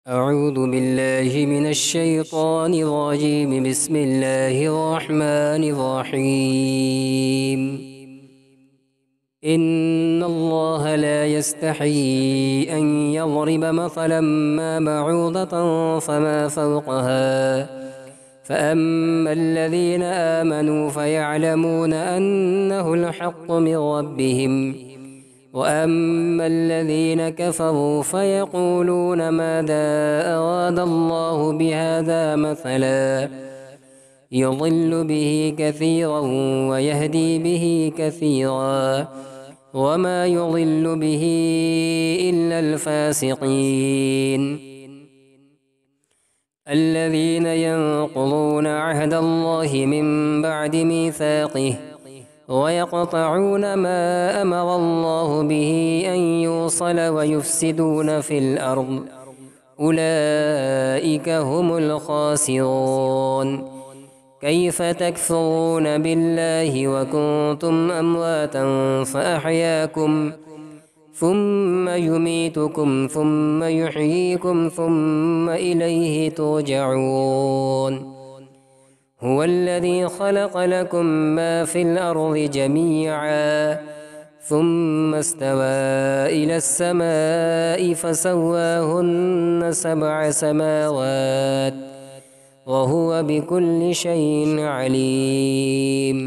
أعوذ بالله من الشيطان الرجيم. بسم الله الرحمن الرحيم. إن الله لا يستحيي أن يضرب مثلا ما بعوضة فما فوقها فأما الذين آمنوا فيعلمون أنه الحق من ربهم وأما الذين كفروا فيقولون ماذا أراد الله بهذا مثلا يضل به كثيرا ويهدي به كثيرا وما يضل به إلا الفاسقين الذين ينقضون عهد الله من بعد ميثاقه ويقطعون ما أمر الله به أن يوصل ويفسدون في الأرض أولئك هم الخاسرون. كيف تكفرون بالله وكنتم أمواتا فأحياكم ثم يميتكم ثم يحييكم ثم إليه ترجعون. هو الذي خلق لكم ما في الأرض جميعا ثم استوى إلى السماء فسواهن 7 سماوات وهو بكل شيء عليم.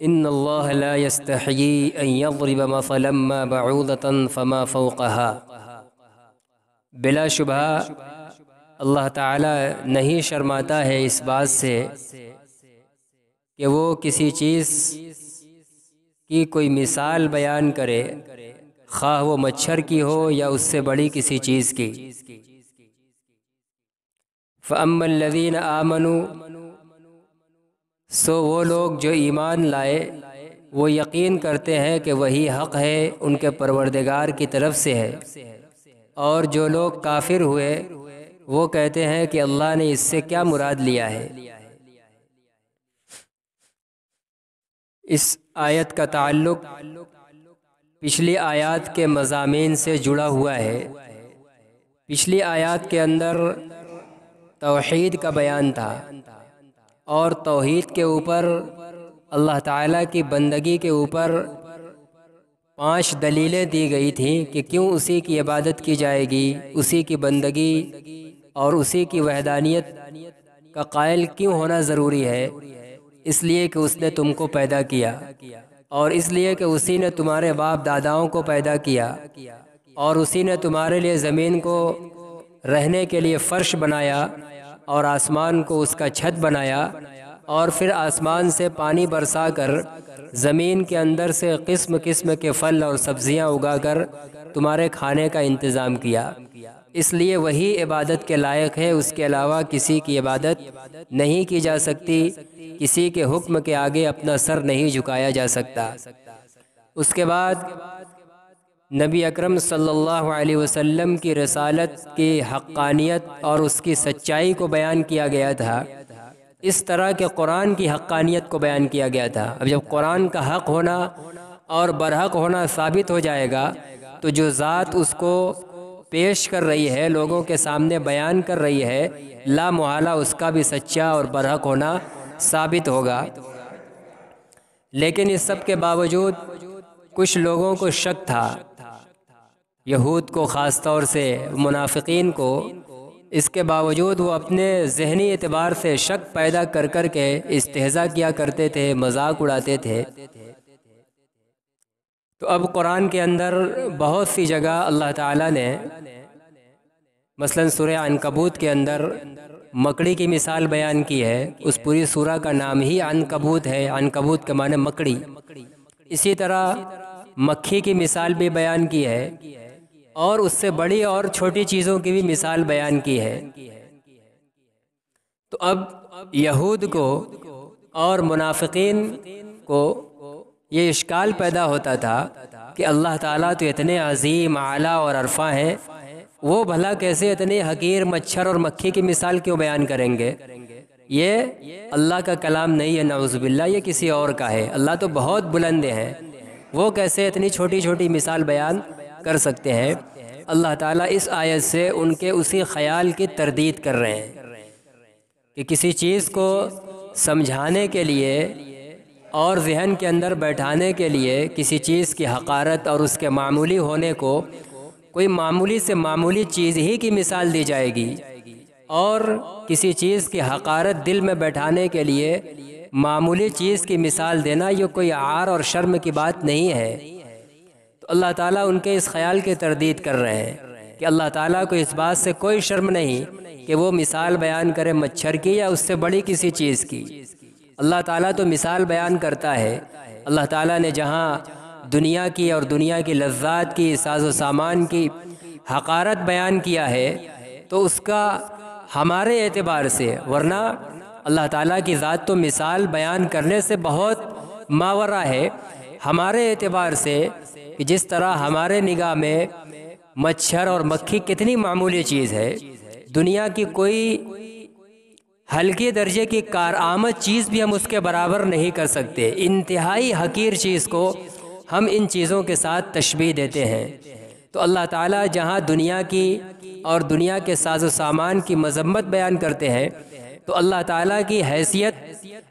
إن الله لا يستحيي أن يضرب مثلا ما بعوضة فما فوقها. بلا شبہ اللہ تعالیٰ نہیں شرماتا ہے اس بات سے کہ وہ کسی چیز کی کوئی مثال بیان کرے، خواہ وہ مچھر کی ہو یا اس سے بڑی کسی چیز کی۔ فَأَمَّا الَّذِينَ آمَنُوا، سو وہ لوگ جو ایمان لائے، وہ یقین کرتے ہیں کہ وہی حق ہے، ان کے پروردگار کی طرف سے ہے، اور جو لوگ کافر ہوئے وہ کہتے ہیں کہ اللہ نے اس سے کیا مراد لیا ہے۔ اس آیت کا تعلق پچھلی آیات کے مضامین سے جڑا ہوا ہے۔ پچھلی آیات کے اندر توحید کا بیان تھا، اور توحید کے اوپر اللہ تعالیٰ کی بندگی کے اوپر 5 دلیلیں دی گئی تھیں کہ کیوں اسی کی عبادت کی جائے گی، اسی کی بندگی اور اسی کی وحدانیت کا قائل کیوں ہونا ضروری ہے۔ اس لیے کہ اس نے تم کو پیدا کیا، اور اس لیے کہ اسی نے تمہارے باپ داداؤں کو پیدا کیا، اور اسی نے تمہارے لیے زمین کو رہنے کے لیے فرش بنایا اور آسمان کو اس کا چھت بنایا، اور پھر آسمان سے پانی برسا کر زمین کے اندر سے قسم قسم کے پھل اور سبزیاں اگا کر تمہارے کھانے کا انتظام کیا۔ اس لیے وہی عبادت کے لائق ہے، اس کے علاوہ کسی کی عبادت نہیں کی جا سکتی، کسی کے حکم کے آگے اپنا سر نہیں جھکایا جا سکتا۔ اس کے بعد نبی اکرم صلی اللہ علیہ وسلم کی رسالت کی حقانیت اور اس کی سچائی کو بیان کیا گیا تھا۔ اس طرح کے قرآن کی حقانیت کو بیان کیا گیا تھا۔ اب جب قرآن کا حق ہونا اور برحق ہونا ثابت ہو جائے گا تو جو ذات اس کو پیش کر رہی ہے، لوگوں کے سامنے بیان کر رہی ہے، لا محالہ اس کا بھی سچا اور برحق ہونا ثابت ہوگا۔ لیکن اس سب کے باوجود کچھ لوگوں کو شک تھا، یہود کو خاص طور سے، منافقین کو۔ اس کے باوجود وہ اپنے ذہنی اعتبار سے شک پیدا کر کر کے استہزاء کیا کرتے تھے، مذاق اڑاتے تھے۔ تو اب قرآن کے اندر بہت سی جگہ اللہ تعالیٰ نے، مثلا سورہ عنکبوت کے اندر مکڑی کی مثال بیان کی ہے۔ اس پوری سورہ کا نام ہی عنکبوت ہے، عنکبوت کے معنی مکڑی۔ اسی طرح مکھی کی مثال بھی بیان کی ہے، اور اس سے بڑی اور چھوٹی چیزوں کی بھی مثال بیان کی ہے۔ تو اب یہود کو اور منافقین کو یہ اشکال پیدا ہوتا تھا کہ اللہ تعالیٰ تو اتنے عظیم، اعلیٰ اور عرفاں ہیں، وہ بھلا کیسے اتنے حقیر مچھر اور مکھی کی مثال کیوں بیان کریں گے؟ یہ اللہ کا کلام نہیں ہے، نعوذ باللہ، یہ کسی اور کا ہے۔ اللہ تو بہت بلند ہیں، وہ کیسے اتنی چھوٹی چھوٹی مثال بیان کر سکتے ہیں؟ اللہ تعالیٰ اس آیت سے ان کے اسی خیال کی تردید کر رہے ہیں کہ کسی چیز کو سمجھانے کے لیے اور ذہن کے اندر بیٹھانے کے لیے کسی چیز کی حقارت اور اس کے معمولی ہونے کو کوئی معمولی سے معمولی چیز ہی کی مثال دی جائے گی، اور کسی چیز کی حقارت دل میں بیٹھانے کے لیے معمولی چیز کی مثال دینا یہ کوئی عار اور شرم کی بات نہیں ہے۔ تو اللہ تعالیٰ ان کے اس خیال کی تردید کر رہے ہیں کہ اللہ تعالیٰ کو اس بات سے کوئی شرم نہیں کہ وہ مثال بیان کرے مچھر کی یا اس سے بڑی کسی چیز کی۔ اللہ تعالیٰ تو مثال بیان کرتا ہے۔ اللہ تعالیٰ نے جہاں دنیا کی اور دنیا کی لذات کی، ساز و سامان کی حقارت بیان کیا ہے تو اس کا ہمارے اعتبار سے، ورنہ اللہ تعالیٰ کی ذات تو مثال بیان کرنے سے بہت ماورا ہے، ہمارے اعتبار سے کہ جس طرح ہمارے نگاہ میں مچھر اور مکھی کتنی معمولی چیز ہے، دنیا کی کوئی ہلکی درجے کی کارآمد چیز بھی ہم اس کے برابر نہیں کر سکتے، انتہائی حقیر چیز کو ہم ان چیزوں کے ساتھ تشبیہ دیتے ہیں۔ تو اللہ تعالیٰ جہاں دنیا کی اور دنیا کے ساز و سامان کی مذمت بیان کرتے ہیں تو اللہ تعالیٰ کی حیثیت،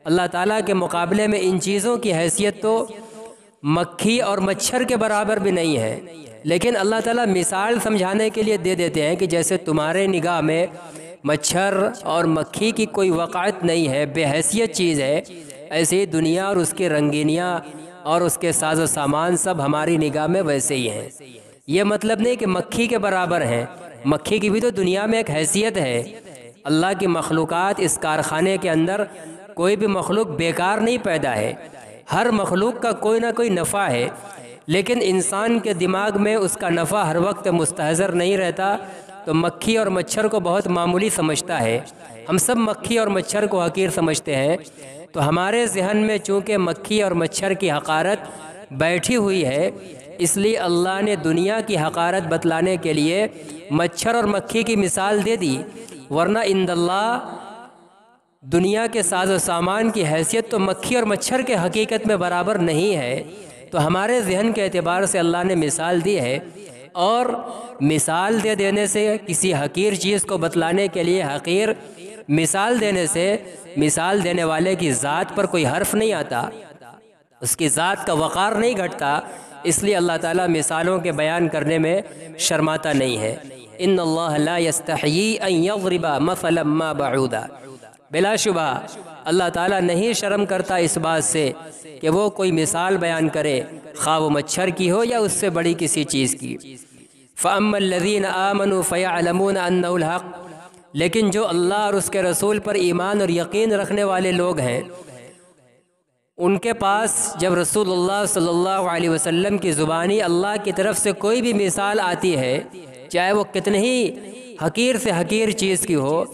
اللہ تعالیٰ کے مقابلے میں ان چیزوں کی حیثیت تو مکھی اور مچھر کے برابر بھی نہیں ہے، لیکن اللہ تعالیٰ مثال سمجھانے کے لیے دے دیتے ہیں کہ جیسے تمہارے نگاہ میں مچھر اور مکھی کی کوئی وقعت نہیں ہے، بے حیثیت چیز ہے، ایسے ہی دنیا اور اس کے رنگینیاں اور اس کے ساز و سامان سب ہماری نگاہ میں ویسے ہی ہیں۔ یہ مطلب نہیں کہ مکھی کے برابر ہیں، مکھی کی بھی تو دنیا میں ایک حیثیت ہے۔ اللہ کی مخلوقات اس کارخانے کے اندر کوئی بھی مخلوق بیکار نہیں پیدا ہے، ہر مخلوق کا کوئی نہ کوئی نفع ہے، لیکن انسان کے دماغ میں اس کا نفع ہر وقت مستحضر نہیں رہتا، تو مکھی اور مچھر کو بہت معمولی سمجھتا ہے۔ ہم سب مکھی اور مچھر کو حقیر سمجھتے ہیں، تو ہمارے ذہن میں چونکہ مکھی اور مچھر کی حقارت بیٹھی ہوئی ہے، اس لیے اللہ نے دنیا کی حقارت بتلانے کے لیے مچھر اور مکھی کی مثال دے دی، ورنہ عند اللہ دنیا کے ساز و سامان کی حیثیت تو مکھی اور مچھر کے حقیقت میں برابر نہیں ہے۔ تو ہمارے ذہن کے اعتبار سے اللہ نے مثال دی ہے، اور مثال دے دینے سے کسی حقیر چیز کو بتلانے کے لیے حقیر مثال دینے سے مثال دینے والے کی ذات پر کوئی حرف نہیں آتا، اس کی ذات کا وقار نہیں گھٹتا، اس لیے اللہ تعالیٰ مثالوں کے بیان کرنے میں شرماتا نہیں ہے۔ ان اللہ لا یستحیی ان یضرب مثلا ما بعودا، بلا شبہ اللہ تعالیٰ نہیں شرم کرتا اس بات سے کہ وہ کوئی مثال بیان کرے، خواہ وہ مچھر کی ہو یا اس سے بڑی کسی چیز کی۔ فَأَمَّا الَّذِينَ آمَنُوا فَيَعْلَمُونَ أَنَّهُ الْحَقُّ، لیکن جو اللہ اور اس کے رسول پر ایمان اور یقین رکھنے والے لوگ ہیں، ان کے پاس جب رسول اللہ صلی اللہ علیہ وسلم کی زبانی اللہ کی طرف سے کوئی بھی مثال آتی ہے، چاہے وہ کتنی ہی حقیر سے حقیر چیز کی ہو،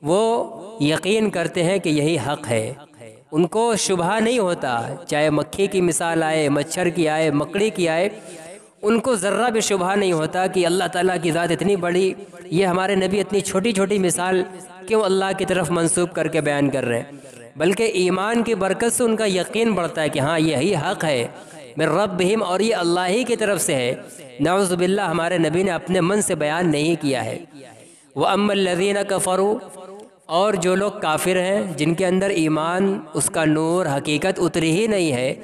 وہ یقین کرتے ہیں کہ یہی حق ہے، ان کو شبہ نہیں ہوتا، چاہے مکھی کی مثال آئے، مچھر کی آئے، مکڑی کی آئے، ان کو ذرہ بھی شبہ نہیں ہوتا کہ اللہ تعالیٰ کی ذات اتنی بڑی، یہ ہمارے نبی اتنی چھوٹی چھوٹی مثال کیوں اللہ کی طرف منسوب کر کے بیان کر رہے ہیں، بلکہ ایمان کی برکت سے ان کا یقین بڑھتا ہے کہ ہاں یہی حق ہے من ربہم، اور یہ اللہ ہی کی طرف سے ہے۔ نعوذ باللہ ہمارے نبی نے اپنے من سے بیان نہیں کیا ہے۔ وَأَمَّا الَّذِينَ كَفَرُوا، اور جو لوگ کافر ہیں، جن کے اندر ایمان، اس کا نور، حقیقت اتری ہی نہیں ہے،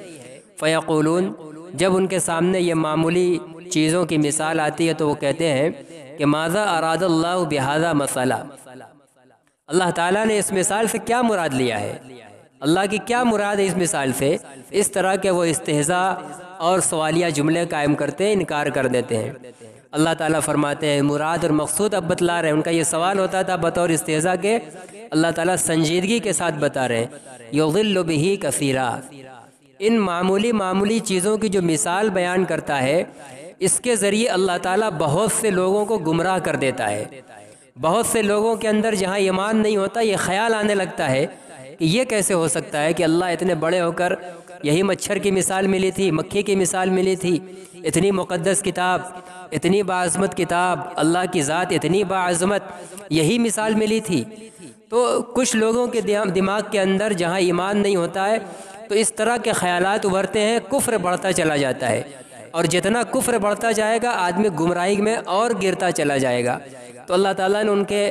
فَيَقُولُونَ، جب ان کے سامنے یہ معمولی چیزوں کی مثال آتی ہے تو وہ کہتے ہیں کہ ماذا اراد اللہ بہذا مثلا، اللہ تعالیٰ نے اس مثال سے کیا مراد لیا ہے، اللہ کی کیا مراد ہے اس مثال سے؟ اس طرح کے وہ استہزاء اور سوالیہ جملے قائم کرتے ہیں، انکار کر دیتے ہیں۔ اللہ تعالیٰ فرماتے ہیں مراد اور مقصود اب بتلا رہے ہیں، ان کا یہ سوال ہوتا تھا بطور استہزاء کے، اللہ تعالیٰ سنجیدگی کے ساتھ بتا رہے ہیں یضل بہ کثیرا، ان معمولی چیزوں کی جو مثال بیان کرتا ہے، اس کے ذریعے اللہ تعالیٰ بہت سے لوگوں کو گمراہ کر دیتا ہے۔ بہت سے لوگوں کے اندر جہاں ایمان نہیں ہوتا، یہ خیال آنے لگتا ہے کہ یہ کیسے ہو سکتا ہے کہ اللہ اتنے بڑے ہو کر، یہی مچھر کی مثال ملی تھی، مکھی کی مثال ملی تھی، اتنی مقدس کتاب، اتنی باعظمت کتاب، اللہ کی ذات اتنی باعظمت، یہی مثال ملی تھی۔ تو کچھ لوگوں کے دماغ کے اندر جہاں ایمان نہیں ہوتا ہے تو اس طرح کے خیالات ابھرتے ہیں، کفر بڑھتا چلا جاتا ہے، اور جتنا کفر بڑھتا جائے گا آدمی گمراہی میں اور گرتا چلا جائے گا۔ تو اللہ تعالیٰ نے ان کے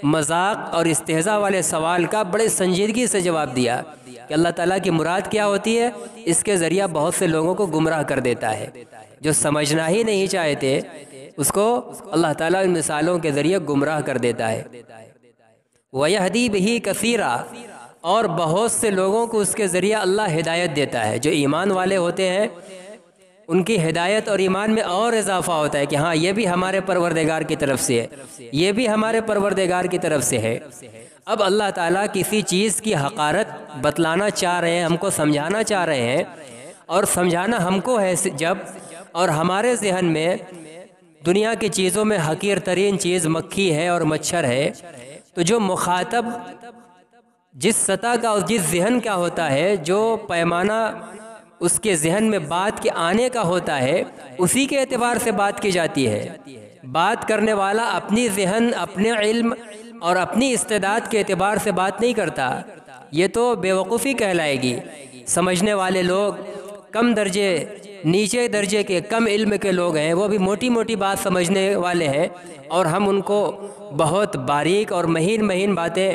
مذاق اور استہزاء والے سوال کا بڑے سنجیدگی سے جواب دیا کہ اللہ تعالیٰ کی مراد کیا ہوتی ہے، اس کے ذریعہ بہت سے لوگوں کو گمراہ کر دیتا ہے۔ جو سمجھنا ہی نہیں چاہتے اس کو اللہ تعالیٰ ان مثالوں کے ذریعے گمراہ کر دیتا ہے۔ وَيَهْدِي بِهِ كَثِيرًا، اور بہت سے لوگوں کو اس کے ذریعہ اللہ ہدایت دیتا ہے۔ جو ایمان والے ہوتے ہیں ان کی ہدایت اور ایمان میں اور اضافہ ہوتا ہے کہ ہاں یہ بھی ہمارے پروردگار کی طرف سے ہے، یہ بھی ہمارے پروردگار کی طرف سے ہے۔ اب اللہ تعالیٰ کسی چیز کی حقارت بتلانا چاہ رہے ہیں، ہم کو سمجھانا چاہ رہے ہیں، اور سمجھانا ہم کو ہے جب، اور ہمارے ذہن میں دنیا کی چیزوں میں حقیر ترین چیز مکھی ہے اور مچھر ہے، تو جو مخاطب جس سطح کا اور جس ذہن کا ہوتا ہے، جو پیمانہ اس کے ذہن میں بات کے آنے کا ہوتا ہے، اسی کے اعتبار سے بات کی جاتی ہے۔ بات کرنے والا اپنی ذہن، اپنے علم اور اپنی استعداد کے اعتبار سے بات نہیں کرتا، یہ تو بے وقوفی کہلائے گی۔ سمجھنے والے لوگ کم درجے، نیچے درجے کے کم علم کے لوگ ہیں، وہ بھی موٹی موٹی بات سمجھنے والے ہیں، اور ہم ان کو بہت باریک اور مہین مہین باتیں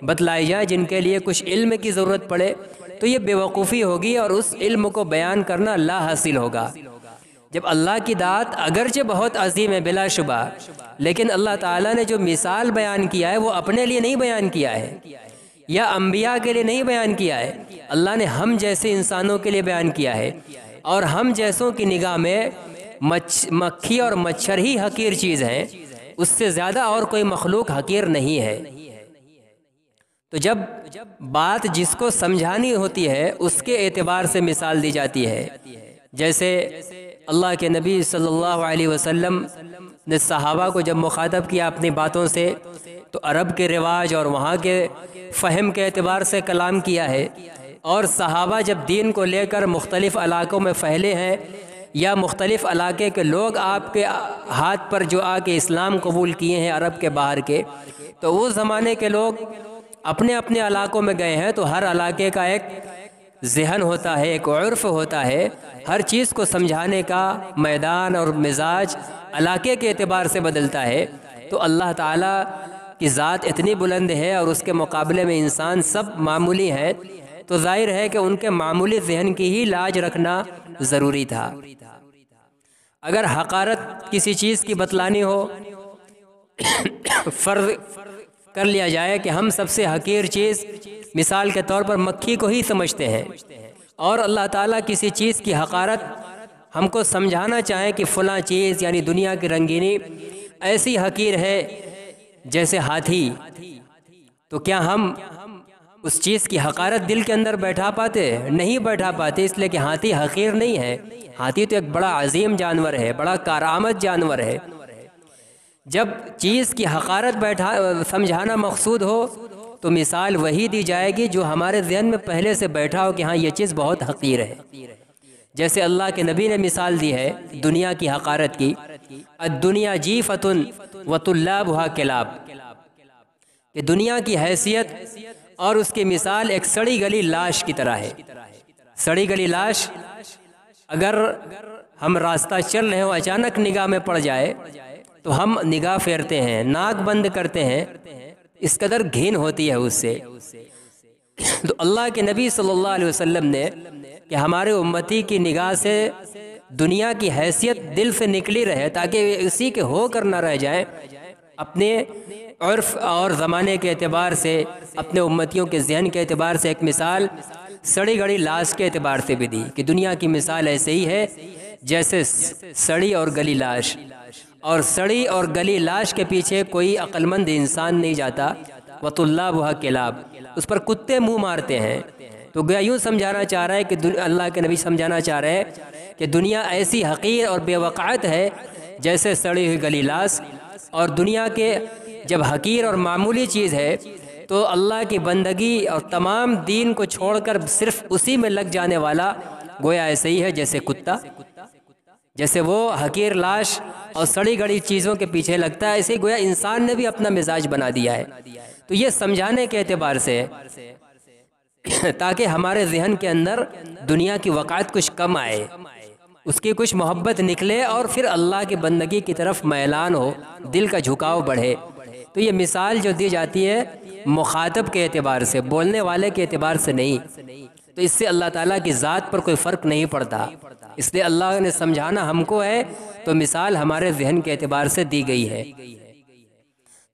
بتلائی جائیں جن کے لیے کچھ علم کی ضرورت پڑے، تو یہ بے وقوفی ہوگی اور اس علم کو بیان کرنا لا حاصل ہوگا۔ جب اللہ کی ذات اگرچہ بہت عظیم ہے بلا شبہ، لیکن اللہ تعالیٰ نے جو مثال بیان کیا ہے وہ اپنے لیے نہیں بیان کیا ہے، یا انبیاء کے لیے نہیں بیان کیا ہے، اللہ نے ہم جیسے انسانوں کے لیے بیان کیا ہے، اور ہم جیسوں کی نگاہ میں مکھی اور مچھر ہی حقیر چیز ہیں، اس سے زیادہ اور کوئی مخلوق حقیر نہیں ہے۔ تو جب بات جس کو سمجھانی ہوتی ہے اس کے اعتبار سے مثال دی جاتی ہے، جیسے اللہ کے نبی صلی اللہ علیہ وسلم نے صحابہ کو جب مخاطب کیا اپنی باتوں سے، تو عرب کے رواج اور وہاں کے فہم کے اعتبار سے کلام کیا ہے، اور صحابہ جب دین کو لے کر مختلف علاقوں میں پھیلے ہیں، یا مختلف علاقے کے لوگ آپ کے ہاتھ پر جو آ کے اسلام قبول کیے ہیں عرب کے باہر کے، تو اس زمانے کے لوگ اپنے اپنے علاقوں میں گئے ہیں، تو ہر علاقے کا ایک ذہن ہوتا ہے، ایک عرف ہوتا ہے، ہر چیز کو سمجھانے کا میدان اور مزاج علاقے کے اعتبار سے بدلتا ہے۔ تو اللہ تعالیٰ کی ذات اتنی بلند ہے اور اس کے مقابلے میں انسان سب معمولی ہیں، تو ظاہر ہے کہ ان کے معمولی ذہن کی ہی لاج رکھنا ضروری تھا۔ اگر حقارت کسی چیز کی بتلانی ہو، فرض کر لیا جائے کہ ہم سب سے حقیر چیز مثال کے طور پر مکھی کو ہی سمجھتے ہیں، اور اللہ تعالیٰ کسی چیز کی حقارت ہم کو سمجھانا چاہے کہ فلاں چیز یعنی دنیا کی رنگینی ایسی حقیر ہے جیسے ہاتھی، تو کیا ہم اس چیز کی حقارت دل کے اندر بیٹھا پاتے؟ نہیں بیٹھا پاتے، اس لیے کہ ہاتھی حقیر نہیں ہے، ہاتھی تو ایک بڑا عظیم جانور ہے، بڑا کارآمد جانور ہے۔ جب چیز کی حقارت سمجھانا مقصود ہو تو مثال وہی دی جائے گی جو ہمارے ذہن میں پہلے سے بیٹھا ہو کہ ہاں یہ چیز بہت حقیر ہے۔ جیسے اللہ کے نبی نے مثال دی ہے دنیا کی حقارت کی، الدنیا جیفۃ وطلابھا کلاب، کہ دنیا کی حیثیت اور اس کی مثال ایک سڑی گلی لاش کی طرح ہے۔ سڑی گلی لاش اگر ہم راستہ چل رہے ہوں، اچانک نگاہ میں پڑ جائے تو ہم نگاہ پھیرتے ہیں، ناک بند کرتے ہیں، اس قدر گھین ہوتی ہے اس سے۔ تو اللہ کے نبی صلی اللہ علیہ وسلم نے کہ ہمارے امتی کی نگاہ سے دنیا کی حیثیت دل سے نکلی رہے تاکہ اسی کے ہو کر نہ رہ جائے، اپنے عرف اور زمانے کے اعتبار سے، اپنے امتیوں کے ذہن کے اعتبار سے ایک مثال سڑی گڑی لاش کے اعتبار سے بھی دی کہ دنیا کی مثال ایسے ہی ہے جیسے سڑی اور گلی لاش، اور سڑی اور گلی لاش کے پیچھے کوئی عقل مند انسان نہیں جاتا، وطلابھا کلاب، اس پر کتے منہ مارتے ہیں۔ تو گویا یوں سمجھانا چاہ رہا ہے کہ اللہ کے نبی سمجھانا چاہ رہے ہیں کہ دنیا ایسی حقیر اور بے وقعت ہے جیسے سڑی ہوئی گلی لاش، اور دنیا کے جب حقیر اور معمولی چیز ہے تو اللہ کی بندگی اور تمام دین کو چھوڑ کر صرف اسی میں لگ جانے والا گویا ایسے ہی ہے جیسے کتا، جیسے وہ حقیر لاش اور سڑی گڑی چیزوں کے پیچھے لگتا ہے، ایسے گویا انسان نے بھی اپنا مزاج بنا دیا ہے۔ تو یہ سمجھانے کے اعتبار سے تاکہ ہمارے ذہن کے اندر دنیا کی وقعت کچھ کم آئے، اس کی کچھ محبت نکلے اور پھر اللہ کی بندگی کی طرف میلان ہو، دل کا جھکاؤ بڑھے۔ تو یہ مثال جو دی جاتی ہے مخاطب کے اعتبار سے، بولنے والے کے اعتبار سے نہیں، تو اس سے اللہ تعالیٰ کی ذات پر کوئی فرق نہیں پڑتا، اس لیے اللہ نے سمجھانا ہم کو ہے تو مثال ہمارے ذہن کے اعتبار سے دی گئی ہے۔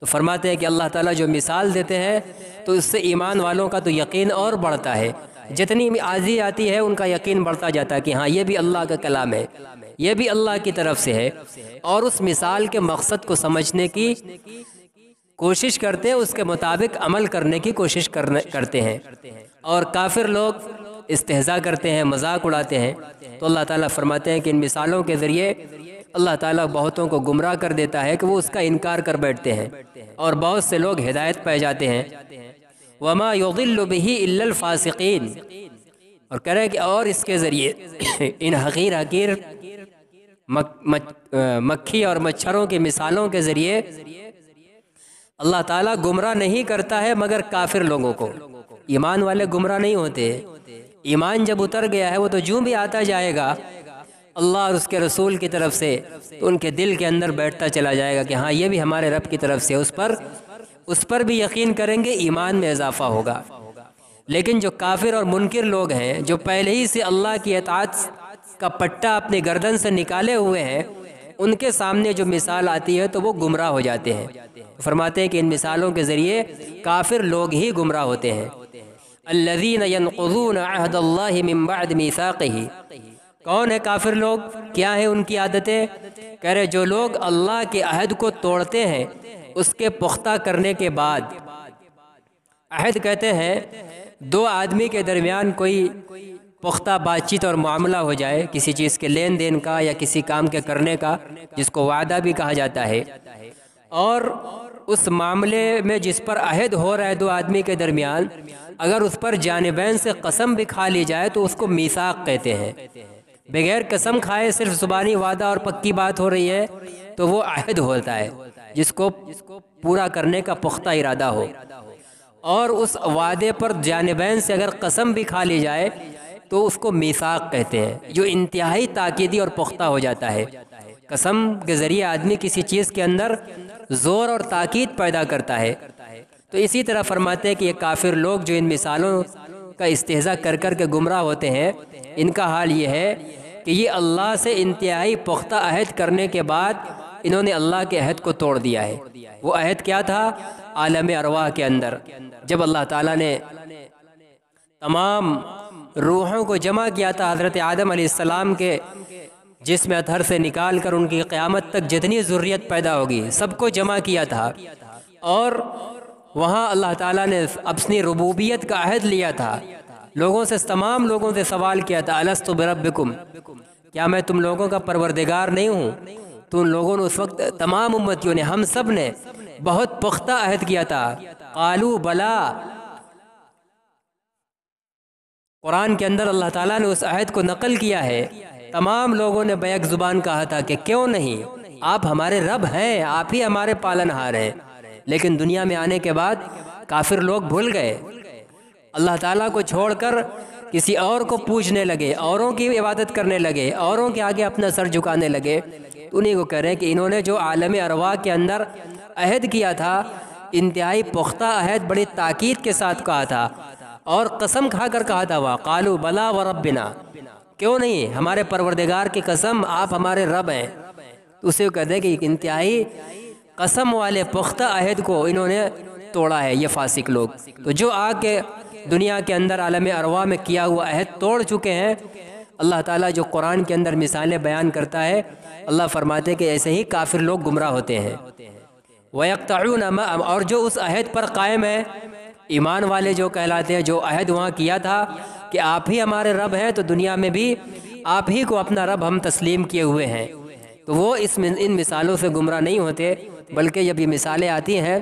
تو فرماتے ہیں کہ اللہ تعالیٰ جو مثال دیتے ہیں تو اس سے ایمان والوں کا تو یقین اور بڑھتا ہے، جتنی عاجزی آتی ہے ان کا یقین بڑھتا جاتا ہے کہ ہاں یہ بھی اللہ کا کلام ہے، یہ بھی اللہ کی طرف سے ہے، اور اس مثال کے مقصد کو سمجھنے کی کوشش کرتے ہیں، اس کے مطابق عمل کرنے کی کوشش کرتے ہیں۔ اور کافر لوگ استہزاء کرتے ہیں، مذاق اڑاتے ہیں، تو اللہ تعالیٰ فرماتے ہیں کہ ان مثالوں کے ذریعے اللہ تعالیٰ بہتوں کو گمراہ کر دیتا ہے کہ وہ اس کا انکار کر بیٹھتے ہیں، اور بہت سے لوگ ہدایت پا جاتے ہیں۔ وَمَا يُضِلُّ بِهِ إِلَّا الْفَاسِقِينَ، اور کہہ رہے کہ اور اس کے ذریعے ان حقیر مکھی اور مچھروں کی مثالوں کے ذریعے اللہ تعالیٰ گمراہ نہیں کرتا ہے مگر کافر لوگوں کو۔ ایمان والے گمراہ نہیں ہوتے، ایمان جب اتر گیا ہے وہ تو جو بھی آتا جائے گا اللہ اور اس کے رسول کی طرف سے تو ان کے دل کے اندر بیٹھتا چلا جائے گا کہ ہاں یہ بھی ہمارے رب کی طرف سے، اس پر بھی یقین کریں گے، ایمان میں اضافہ ہوگا۔ لیکن جو کافر اور منکر لوگ ہیں، جو پہلے ہی سے اللہ کی اطاعت کا پٹہ اپنی گردن سے نکالے ہوئے ہیں، ان کے سامنے جو مثال آتی ہے تو وہ گمراہ ہو جاتے ہیں۔ فرماتے ہیں کہ ان مثالوں کے ذریعے کافر لوگ ہی گمراہ ہوتے ہیں۔ الذین ینقضون عہد اللہ من بعد میثاقہ، کون ہے کافر لوگ؟ کیا ہیں ان کی عادتیں؟ کہہ رہے جو لوگ اللہ کے عہد کو توڑتے ہیں اس کے پختہ کرنے کے بعد۔ عہد کہتے ہیں دو آدمی کے درمیان کوئی پختہ بات چیت اور معاملہ ہو جائے، کسی چیز کے لین دین کا یا کسی کام کے کرنے کا، جس کو وعدہ بھی کہا جاتا ہے، اور اس معاملے میں جس پر عہد ہو رہا ہے دو آدمی کے درمیان، اگر اس پر جانبین سے قسم بھی کھا لی جائے تو اس کو میثاق کہتے ہیں۔ بغیر قسم کھائے صرف زبانی وعدہ اور پکی بات ہو رہی ہے تو وہ عہد ہوتا ہے، جس کو پورا کرنے کا پختہ ارادہ ہو، اور اس وعدے پر جانبین سے اگر قسم بھی کھا لی جائے تو اس کو میثاق کہتے ہیں، جو انتہائی تاکیدی اور پختہ ہو جاتا ہے۔ قسم کے ذریعے آدمی کسی چیز کے اندر زور اور تاکید پیدا کرتا ہے۔ تو اسی طرح فرماتے ہیں کہ یہ کافر لوگ جو ان مثالوں کا استہزاء کر کر کے گمراہ ہوتے ہیں، ان کا حال یہ ہے کہ یہ اللہ سے انتہائی پختہ عہد کرنے کے بعد انہوں نے اللہ کے عہد کو توڑ دیا ہے۔ وہ عہد کیا تھا؟ عالم ارواح کے اندر جب اللہ تعالیٰ نے تمام روحوں کو جمع کیا تھا حضرت آدم علیہ السلام کے جسم اطہر سے نکال کر ان کی قیامت تک جتنی ذریت پیدا ہوگی سب کو جمع کیا تھا، اور وہاں اللہ تعالیٰ نے اپنی ربوبیت کا عہد لیا تھا، لوگوں سے، تمام لوگوں سے سوال کیا تھا الست بربکم، کیا میں تم لوگوں کا پروردگار نہیں ہوں؟ تو ان لوگوں نے اس وقت تمام امتیوں نے، ہم سب نے بہت پختہ عہد کیا تھا، قالوا بلا۔ قرآن کے اندر اللہ تعالیٰ نے اس عہد کو نقل کیا ہے، تمام لوگوں نے بیک زبان کہا تھا کہ کیوں نہیں، آپ ہمارے رب ہیں، آپ ہی ہمارے پالن ہار ہیں۔ لیکن دنیا میں آنے کے بعد کافر لوگ بھول گئے، اللہ تعالیٰ کو چھوڑ کر کسی اور کو پوجنے لگے، اوروں کی عبادت کرنے لگے، اوروں کے آگے اپنا سر جھکانے لگے۔ انہیں کو کہہ رہے ہیں کہ انہوں نے جو عالم ارواح کے اندر عہد کیا تھا، انتہائی پختہ عہد، بڑی تاکید کے ساتھ کہا تھا اور قسم کھا کر کہا تھا، وَقَالُوا بَلَا وَرَبِّنَا، کیوں نہیں، ہمارے پروردگار کی قسم، آپ ہمارے رب ہیں۔ تو اسے کہتے ہیں کہ انتہائی قسم والے پختہ عہد کو انہوں نے توڑا ہے یہ فاسق لوگ۔ تو جو آ کے دنیا کے اندر عالم ارواح میں کیا ہوا عہد توڑ چکے ہیں، اللہ تعالیٰ جو قرآن کے اندر مثالیں بیان کرتا ہے، اللہ فرماتے ہیں کہ ایسے ہی کافر لوگ گمراہ ہوتے ہیں۔ وَيَقْطَعُونَ مَا، اور جو اس عہد پر قائم ہے، ایمان والے جو کہلاتے ہیں، جو عہد وہاں کیا تھا کہ آپ ہی ہمارے رب ہیں، تو دنیا میں بھی آپ ہی کو اپنا رب ہم تسلیم کیے ہوئے ہیں، تو وہ ان مثالوں سے گمراہ نہیں ہوتے، بلکہ جب یہ مثالیں آتی ہیں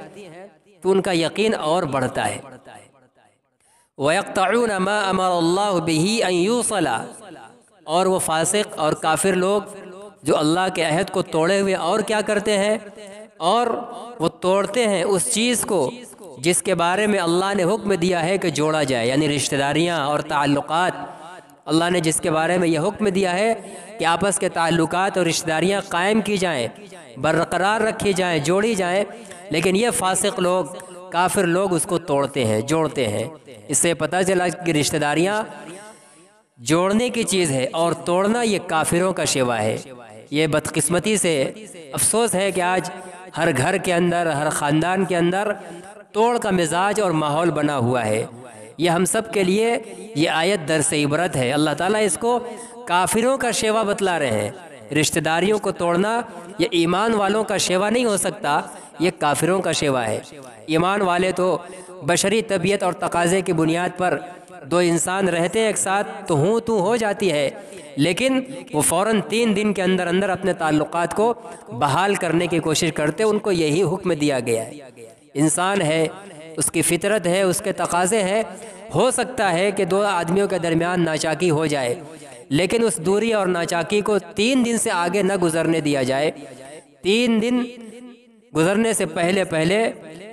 تو ان کا یقین اور بڑھتا ہے۔ وَيَقْطَعُونَ مَا أَمَرَ اللَّهُ بِهِ أَن يُوصَلَ، اور وہ فاسق اور کافر لوگ جو اللہ کے عہد کو توڑے ہوئے اور کیا کرتے ہیں، اور وہ توڑتے ہیں اس چیز کو جس کے بارے میں اللہ نے حکم دیا ہے کہ جوڑا جائے، یعنی رشتہ داریاں اور تعلقات، اللہ نے جس کے بارے میں یہ حکم دیا ہے کہ آپس کے تعلقات اور رشتہ داریاں قائم کی جائیں، برقرار رکھی جائیں، جوڑی جائیں، لیکن یہ فاسق لوگ، کافر لوگ اس کو توڑتے ہیں، جوڑتے ہیں۔ اس سے پتہ چلا کہ رشتہ داریاں جوڑنے کی چیز ہے اور توڑنا یہ کافروں کا شیوا ہے۔ یہ بدقسمتی سے افسوس ہے کہ آج ہر گھر کے اندر، ہر خاندان کے اندر توڑ کا مزاج اور ماحول بنا ہوا ہے۔ یہ ہم سب کے لیے یہ آیت درس عبرت ہے۔ اللہ تعالیٰ اس کو کافروں کا شیوا بتلا رہے ہیں۔ رشتہ داریوں کو توڑنا یہ ایمان والوں کا شیوا نہیں ہو سکتا، یہ کافروں کا شیوا ہے۔ ایمان والے تو بشری طبیعت اور تقاضے کی بنیاد پر دو انسان رہتے ہیں ایک ساتھ تو ہوں تو ہو جاتی ہے، لیکن وہ فوراً 3 دن کے اندر اندر اپنے تعلقات کو بحال کرنے کی کوشش کرتے ہیں۔ ان کو یہی حکم دیا گیا ہے۔ انسان ہے، اس کی فطرت ہے، اس کے تقاضے ہیں۔ ہو سکتا ہے کہ 2 آدمیوں کے درمیان ناچاکی ہو جائے، لیکن اس دوری اور ناچاکی کو 3 دن سے آگے نہ گزرنے دیا جائے۔ 3 دن گزرنے سے پہلے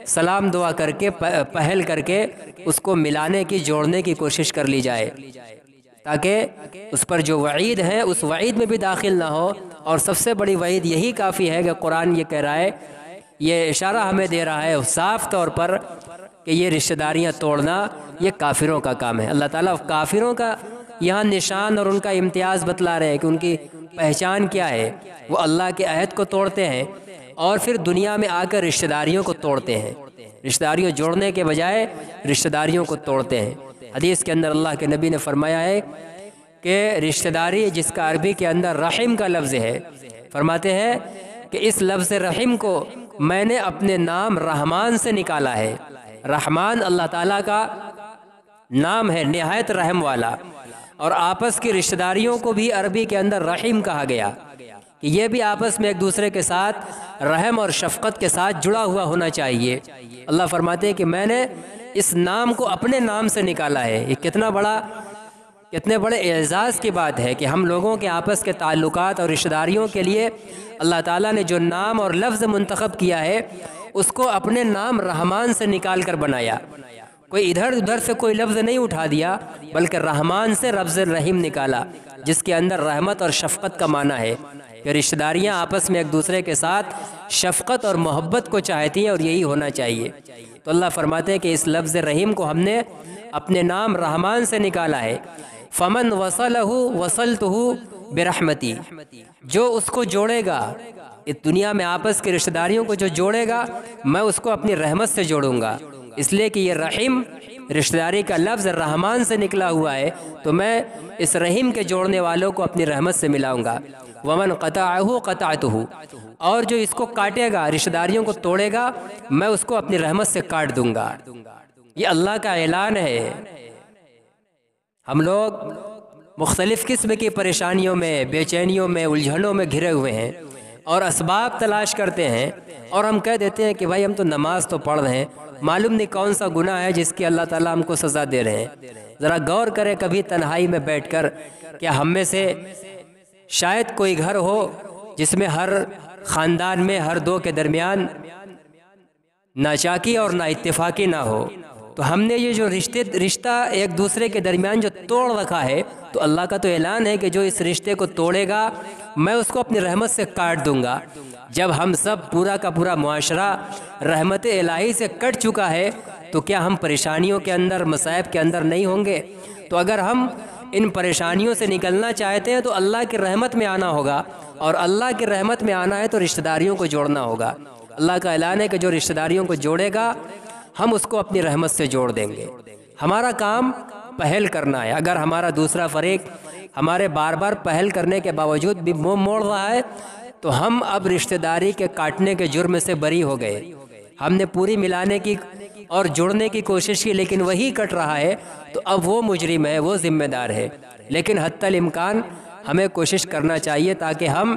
سلام دعا کر کے، پہل کر کے اس کو ملانے کی، جوڑنے کی کوشش کر لی جائے، تاکہ اس پر جو وعید ہے اس وعید میں بھی داخل نہ ہو۔ اور سب سے بڑی وعید یہی کافی ہے کہ قرآن یہ کہہ رہا ہے، یہ اشارہ ہمیں دے رہا ہے صاف طور پر کہ یہ رشتہ داریاں توڑنا یہ کافروں کا کام ہے۔ اللہ تعالیٰ کافروں کا یہاں نشان اور ان کا امتیاز بتلا رہے ہیں کہ ان کی پہچان کیا ہے۔ وہ اللہ کے عہد کو توڑتے ہیں اور پھر دنیا میں آ کر رشتہ داریوں کو توڑتے ہیں۔ رشتہ داریوں جوڑنے کے بجائے رشتہ داریوں کو توڑتے ہیں۔ حدیث کے اندر اللہ کے نبی نے فرمایا ہے کہ رشتہ داری جس کا عربی کے اندر رحم کا لفظ ہے، فرماتے ہیں کہ اس لفظ رحم کو میں نے اپنے نام رحمان سے نکالا ہے۔ رحمان اللہ تعالیٰ کا نام ہے، نہایت رحم والا۔ اور آپس کی رشتہ داریوں کو بھی عربی کے اندر رحم کہا گیا کہ یہ بھی آپس میں ایک دوسرے کے ساتھ رحم اور شفقت کے ساتھ جڑا ہوا ہونا چاہیے۔ اللہ فرماتے ہیں کہ میں نے اس نام کو اپنے نام سے نکالا ہے۔ یہ کتنے بڑے اعزاز کی بات ہے کہ ہم لوگوں کے آپس کے تعلقات اور رشتہ داریوں کے لیے اللہ تعالیٰ نے جو نام اور لفظ منتخب کیا ہے اس کو اپنے نام رحمان سے نکال کر بنایا۔ کوئی ادھر ادھر سے کوئی لفظ نہیں اٹھا دیا، بلکہ رحمان سے لفظ رحیم نکالا، جس کے اندر رحمت اور شفقت کا معنی ہے کہ رشتہ داریاں آپس میں ایک دوسرے کے ساتھ شفقت اور محبت کو چاہتی ہیں، اور یہی ہونا چاہیے۔ تو اللہ فرماتے ہیں کہ اس لفظ رحیم کو ہم نے اپنے نام رحمان سے نکالا ہے۔ فمن وصلہ وصلتہ برحمتی، جو اس کو جوڑے گا، اس دنیا میں آپس کی رشتہ داریوں کو جو جوڑے گا، میں اس کو اپنی رحمت سے جوڑوں گا۔ اس لیے کہ یہ رحیم رشتہ داری کا لفظ رحمان سے نکلا ہوا ہے، تو میں اس رحیم کے جوڑنے والوں کو اپنی رحمت سے ملاؤں گا۔ ومن قطعہ قطعتہ، اور جو اس کو کاٹے گا، رشتہ داریوں کو توڑے گا، میں اس کو اپنی رحمت سے کاٹ دوں گا۔ یہ اللہ کا اعلان ہے۔ ہم لوگ مختلف قسم کی پریشانیوں میں، بے چینیوں میں، الجھنوں میں گھرے ہوئے ہیں اور اسباب تلاش کرتے ہیں، اور ہم کہہ دیتے ہیں کہ بھائی ہم تو نماز تو پڑھ رہے ہیں، معلوم نہیں کون سا گناہ ہے جس کی اللہ تعالیٰ ہم کو سزا دے رہے ہیں۔ ذرا غور کرے کبھی تنہائی میں بیٹھ کر، کیا ہم میں سے شاید کوئی گھر ہو جس میں ہر خاندان میں ہر 2 کے درمیان ناچاکی اور نا اتفاقی نہ ہو؟ تو ہم نے یہ جو رشتہ ایک دوسرے کے درمیان جو توڑ رکھا ہے، تو اللہ کا تو اعلان ہے کہ جو اس رشتے کو توڑے گا، میں اس کو اپنی رحمت سے کاٹ دوں گا۔ جب ہم سب پورا کا پورا معاشرہ رحمت الہی سے کٹ چکا ہے، تو کیا ہم پریشانیوں کے اندر، مصائب کے اندر نہیں ہوں گے؟ تو اگر ہم ان پریشانیوں سے نکلنا چاہتے ہیں تو اللہ کی رحمت میں آنا ہوگا، اور اللہ کی رحمت میں آنا ہے تو رشتہ داریوں کو جوڑنا ہوگا۔ اللہ کا اعلان ہے کہ جو رشتہ داریوں کو جوڑے گا، ہم اس کو اپنی رحمت سے جوڑ دیں گے۔ ہمارا کام پہل کرنا ہے۔ اگر ہمارا دوسرا فریق ہمارے بار بار پہل کرنے کے باوجود بھی منہ موڑ رہا ہے، تو ہم اب رشتہ داری کے کاٹنے کے جرم سے بری ہو گئے۔ ہم نے پوری ملانے کی اور جوڑنے کی کوشش کی، لیکن وہی کٹ رہا ہے، تو اب وہ مجرم ہے، وہ ذمہ دار ہے۔ لیکن حتی الامکان ہمیں کوشش کرنا چاہیے تاکہ ہم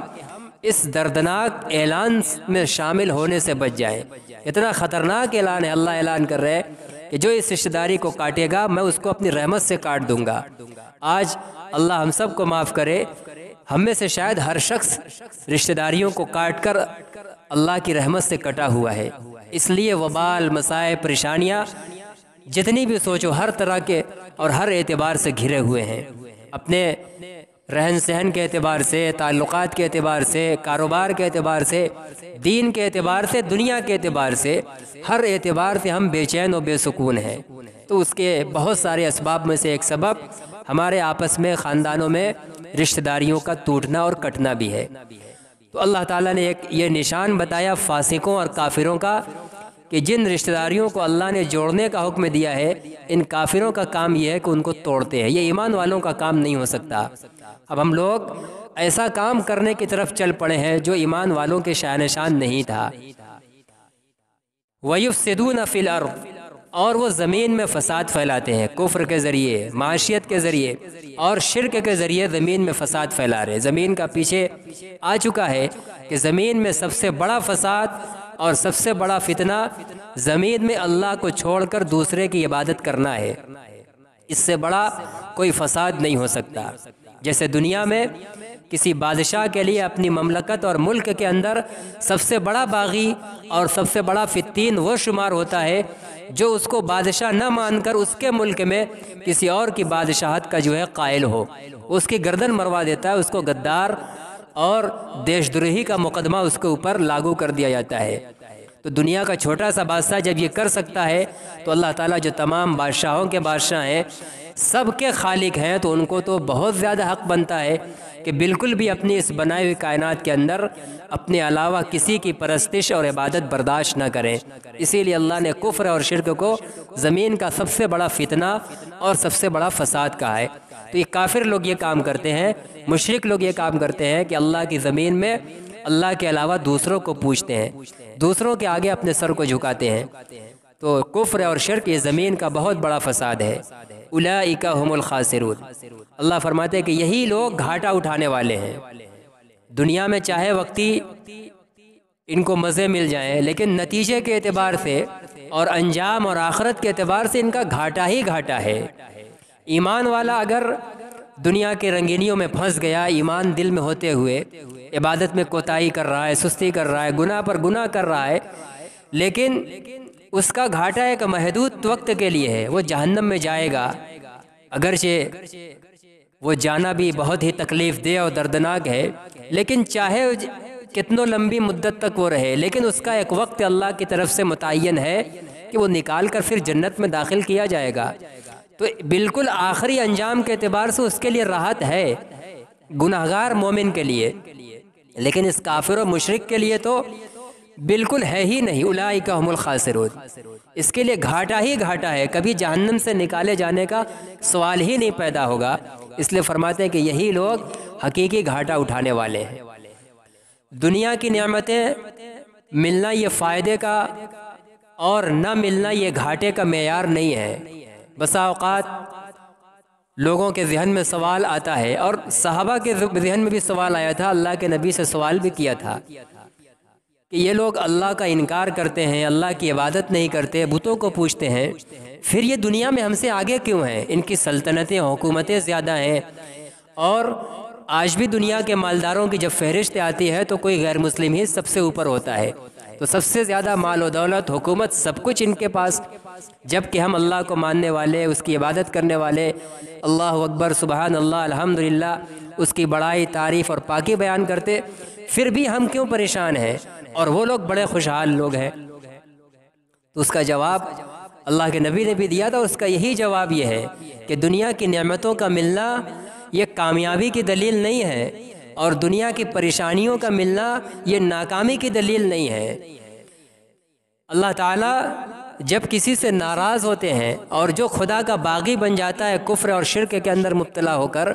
اس دردناک اعلان میں شامل ہونے سے بچ جائیں۔ اتنا خطرناک اعلان ہے، اللہ اعلان کر رہے ہیں کہ جو اس رشتہ داری کو کاٹے گا، میں اس کو اپنی رحمت سے کاٹ دوں گا۔ آج اللہ ہم سب کو معاف کرے، ہم میں سے شاید ہر شخص رشتہ داریوں کو کاٹ کر اللہ کی رحمت سے کٹا ہوا ہے، اس لیے وبال، مسائب، پریشانیاں جتنی بھی سوچو ہر طرح کے اور ہر اعتبار سے گھرے ہوئے ہیں، اپنے رہن سہن کے اعتبار سے، تعلقات کے اعتبار سے، کاروبار کے اعتبار سے، دین کے اعتبار سے، دنیا کے اعتبار سے، ہر اعتبار سے ہم بے چین و بے سکون ہیں۔ تو اس کے بہت سارے اسباب میں سے ایک سبب ہمارے آپس میں، خاندانوں میں رشتہ داریوں کا ٹوٹنا اور کٹنا بھی ہے۔ تو اللہ تعالیٰ نے ایک یہ نشان بتایا فاسقوں اور کافروں کا کہ جن رشتہ داریوں کو اللہ نے جوڑنے کا حکم دیا ہے، ان کافروں کا کام یہ ہے کہ ان کو توڑتے ہیں، یہ ایمان والوں کا کام نہیں ہو سکتا۔ اب ہم لوگ ایسا کام کرنے کی طرف چل پڑے ہیں جو ایمان والوں کے شان نشان نہیں تھا۔ وَيُفْسِدُونَ فِي الْأَرْضِ، اور وہ زمین میں فساد پھیلاتے ہیں، کفر کے ذریعے، معاشیت کے ذریعے اور شرک کے ذریعے زمین میں فساد پھیلا رہے ہیں۔ زمین کا پیچھے آ چکا ہے کہ زمین میں سب سے بڑا فساد اور سب سے بڑا فتنہ زمین میں اللہ کو چھوڑ کر دوسرے کی عبادت کرنا ہے۔ اس سے بڑا کوئی فساد نہیں ہو سکتا۔ جیسے دنیا میں کسی بادشاہ کے لیے اپنی مملکت اور ملک کے اندر سب سے بڑا باغی اور سب سے بڑا فتین وہ شمار ہوتا ہے جو اس کو بادشاہ نہ مان کر اس کے ملک میں کسی اور کی بادشاہت کا جو ہے قائل ہو، اس کی گردن مروا دیتا ہے، اس کو غدار اور دیش دروہی کا مقدمہ اس کے اوپر لاگو کر دیا جاتا ہے۔ تو دنیا کا چھوٹا سا بادشاہ جب یہ کر سکتا ہے تو اللہ تعالیٰ جو تمام بادشاہوں کے بادشاہ ہیں، سب کے خالق ہیں، تو ان کو تو بہت زیادہ حق بنتا ہے کہ بالکل بھی اپنی اس بنائی ہوئی کائنات کے اندر اپنے علاوہ کسی کی پرستش اور عبادت برداشت نہ کریں۔ اسی لیے اللہ نے کفر اور شرک کو زمین کا سب سے بڑا فتنہ اور سب سے بڑا فساد کہا ہے۔ تو یہ کافر لوگ یہ کام کرتے ہیں، مشرک لوگ یہ کام کرتے ہیں کہ اللہ کی زمین میں اللہ کے علاوہ دوسروں کو پوجتے ہیں، دوسروں کے آگے اپنے سر کو جھکاتے ہیں۔ تو کفر اور شرک یہ زمین کا بہت بڑا فساد ہے۔ اولئک هم الخاسرون، اللہ فرماتے ہیں کہ یہی لوگ گھاٹا اٹھانے والے ہیں۔ دنیا میں چاہے وقتی ان کو مزے مل جائیں، لیکن نتیجے کے اعتبار سے اور انجام اور آخرت کے اعتبار سے ان کا گھاٹا ہی گھاٹا ہے۔ ایمان والا اگر دنیا کے رنگینیوں میں پھنس گیا، ایمان دل میں ہوتے ہوئے عبادت میں کوتاہی کر رہا ہے، سستی کر رہا ہے، گناہ پر گناہ کر رہا ہے، لیکن اس کا گھاٹا ایک محدود وقت کے لیے ہے، وہ جہنم میں جائے گا۔ اگرچہ وہ جانا بھی بہت ہی تکلیف دہ اور دردناک ہے، لیکن چاہے کتنوں لمبی مدت تک وہ رہے، لیکن اس کا ایک وقت اللہ کی طرف سے متعین ہے کہ وہ نکال کر پھر جنت میں داخل کیا جائے گا۔ تو بالکل آخری انجام کے اعتبار سے اس کے لیے راحت ہے، گناہگار مومن کے لیے، لیکن اس کافر و مشرک کے لیے تو بالکل ہے ہی نہیں۔ اولئک هم الخاسرون، اس کے لیے گھاٹا ہی گھاٹا ہے، کبھی جہنم سے نکالے جانے کا سوال ہی نہیں پیدا ہوگا۔ اس لیے فرماتے ہیں کہ یہی لوگ حقیقی گھاٹا اٹھانے والے ہیں۔ دنیا کی نعمتیں ملنا یہ فائدے کا اور نہ ملنا یہ گھاٹے کا معیار نہیں ہے۔ بسا اوقات لوگوں کے ذہن میں سوال آتا ہے، اور صحابہ کے ذہن میں بھی سوال آیا تھا، اللہ کے نبی سے سوال بھی کیا تھا کہ یہ لوگ اللہ کا انکار کرتے ہیں، اللہ کی عبادت نہیں کرتے، بتوں کو پوجتے ہیں، پھر یہ دنیا میں ہم سے آگے کیوں ہیں؟ ان کی سلطنتیں، حکومتیں زیادہ ہیں، اور آج بھی دنیا کے مالداروں کی جب فہرست آتی ہے تو کوئی غیر مسلم ہی سب سے اوپر ہوتا ہے۔ تو سب سے زیادہ مال و دولت، حکومت، سب کچھ ان کے پاس، جبکہ ہم اللہ کو ماننے والے، اس کی عبادت کرنے والے، اللہ اکبر، سبحان اللہ، الحمدللہ، اس کی بڑائی، تعریف اور پاکی بیان کرتے، پھر بھی ہم کیوں پریشان ہیں اور وہ لوگ بڑے خوشحال لوگ ہیں؟ تو اس کا جواب اللہ کے نبی نے بھی دیا تھا، اس کا یہی جواب یہ ہے کہ دنیا کی نعمتوں کا ملنا یہ کامیابی کی دلیل نہیں ہے، اور دنیا کی پریشانیوں کا ملنا یہ ناکامی کی دلیل نہیں ہے۔ اللہ تعالیٰ جب کسی سے ناراض ہوتے ہیں اور جو خدا کا باغی بن جاتا ہے کفر اور شرک کے اندر مبتلا ہو کر،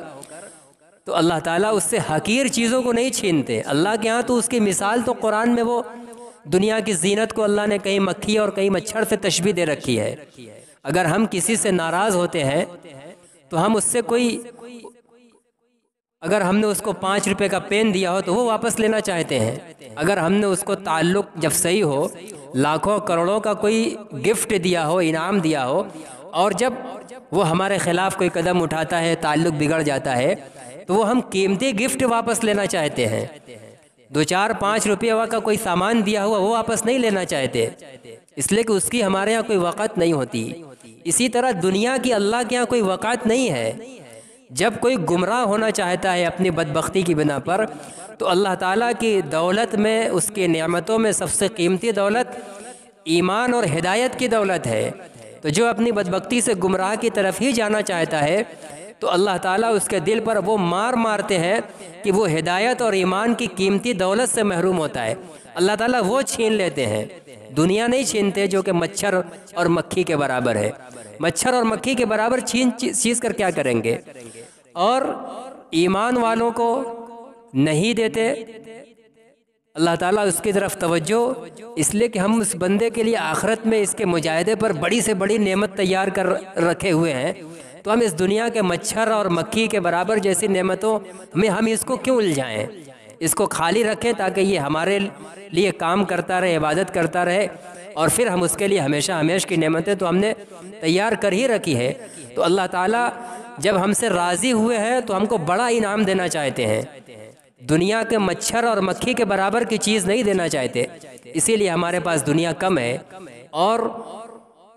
تو اللہ تعالیٰ اس سے حقیر چیزوں کو نہیں چھینتے۔ اللہ کے ہاں تو اس کی مثال تو قرآن میں وہ دنیا کی زینت کو اللہ نے کہیں مکھی اور کہیں مچھر سے تشبیہ دے رکھی ہے۔ اگر ہم کسی سے ناراض ہوتے ہیں تو ہم اس سے اگر ہم نے اس کو 5 روپے کا پین دیا ہو تو وہ واپس لینا چاہتے ہیں۔ اگر ہم نے اس کو تعلق جب صحیح ہو، لاکھوں کروڑوں کا کوئی گفٹ دیا ہو، انعام دیا ہو، اور جب وہ ہمارے خلاف کوئی قدم اٹھاتا ہے، تعلق بگڑ جاتا ہے، تو وہ ہم قیمتی گفٹ واپس لینا چاہتے ہیں۔ دو چار 5 روپے کا کوئی سامان دیا ہوا وہ واپس نہیں لینا چاہتے، اس لیے کہ اس کی ہمارے یہاں کوئی وقت نہیں ہوتی۔ اسی طرح دنیا کی اللہ کے یہاں کوئی وقت نہیں ہے۔ جب کوئی گمراہ ہونا چاہتا ہے اپنی بدبختی کی بنا پر، تو اللہ تعالیٰ کی دولت میں، اس کی نعمتوں میں سب سے قیمتی دولت ایمان اور ہدایت کی دولت ہے۔ تو جو اپنی بدبختی سے گمراہ کی طرف ہی جانا چاہتا ہے تو اللہ تعالیٰ اس کے دل پر وہ مارتے ہیں کہ وہ ہدایت اور ایمان کی قیمتی دولت سے محروم ہوتا ہے۔ اللہ تعالیٰ وہ چھین لیتے ہیں، دنیا نہیں چھینتے، جو کہ مچھر اور مکھی کے برابر ہے۔ مچھر اور مکھی کے برابر چیز کر کیا کریں گے؟ اور ایمان والوں کو نہیں دیتے اللہ تعالیٰ اس کی طرف توجہ، اس لیے کہ ہم اس بندے کے لیے آخرت میں اس کے مجاہدے پر بڑی سے بڑی نعمت تیار کر رکھے ہوئے ہیں، تو ہم اس دنیا کے مچھر اور مکھی کے برابر جیسی نعمتوں میں ہم اس کو کیوں الجھائیں؟ اس کو خالی رکھیں تاکہ یہ ہمارے لیے کام کرتا رہے، عبادت کرتا رہے، اور پھر ہم اس کے لیے ہمیشہ کی نعمتیں تو ہم نے تیار کر ہی رکھی ہے۔ تو اللہ تعالیٰ جب ہم سے راضی ہوئے ہیں تو ہم کو بڑا انعام دینا چاہتے ہیں، دنیا کے مچھر اور مکھی کے برابر کی چیز نہیں دینا چاہتے، اسی لیے ہمارے پاس دنیا کم ہے، اور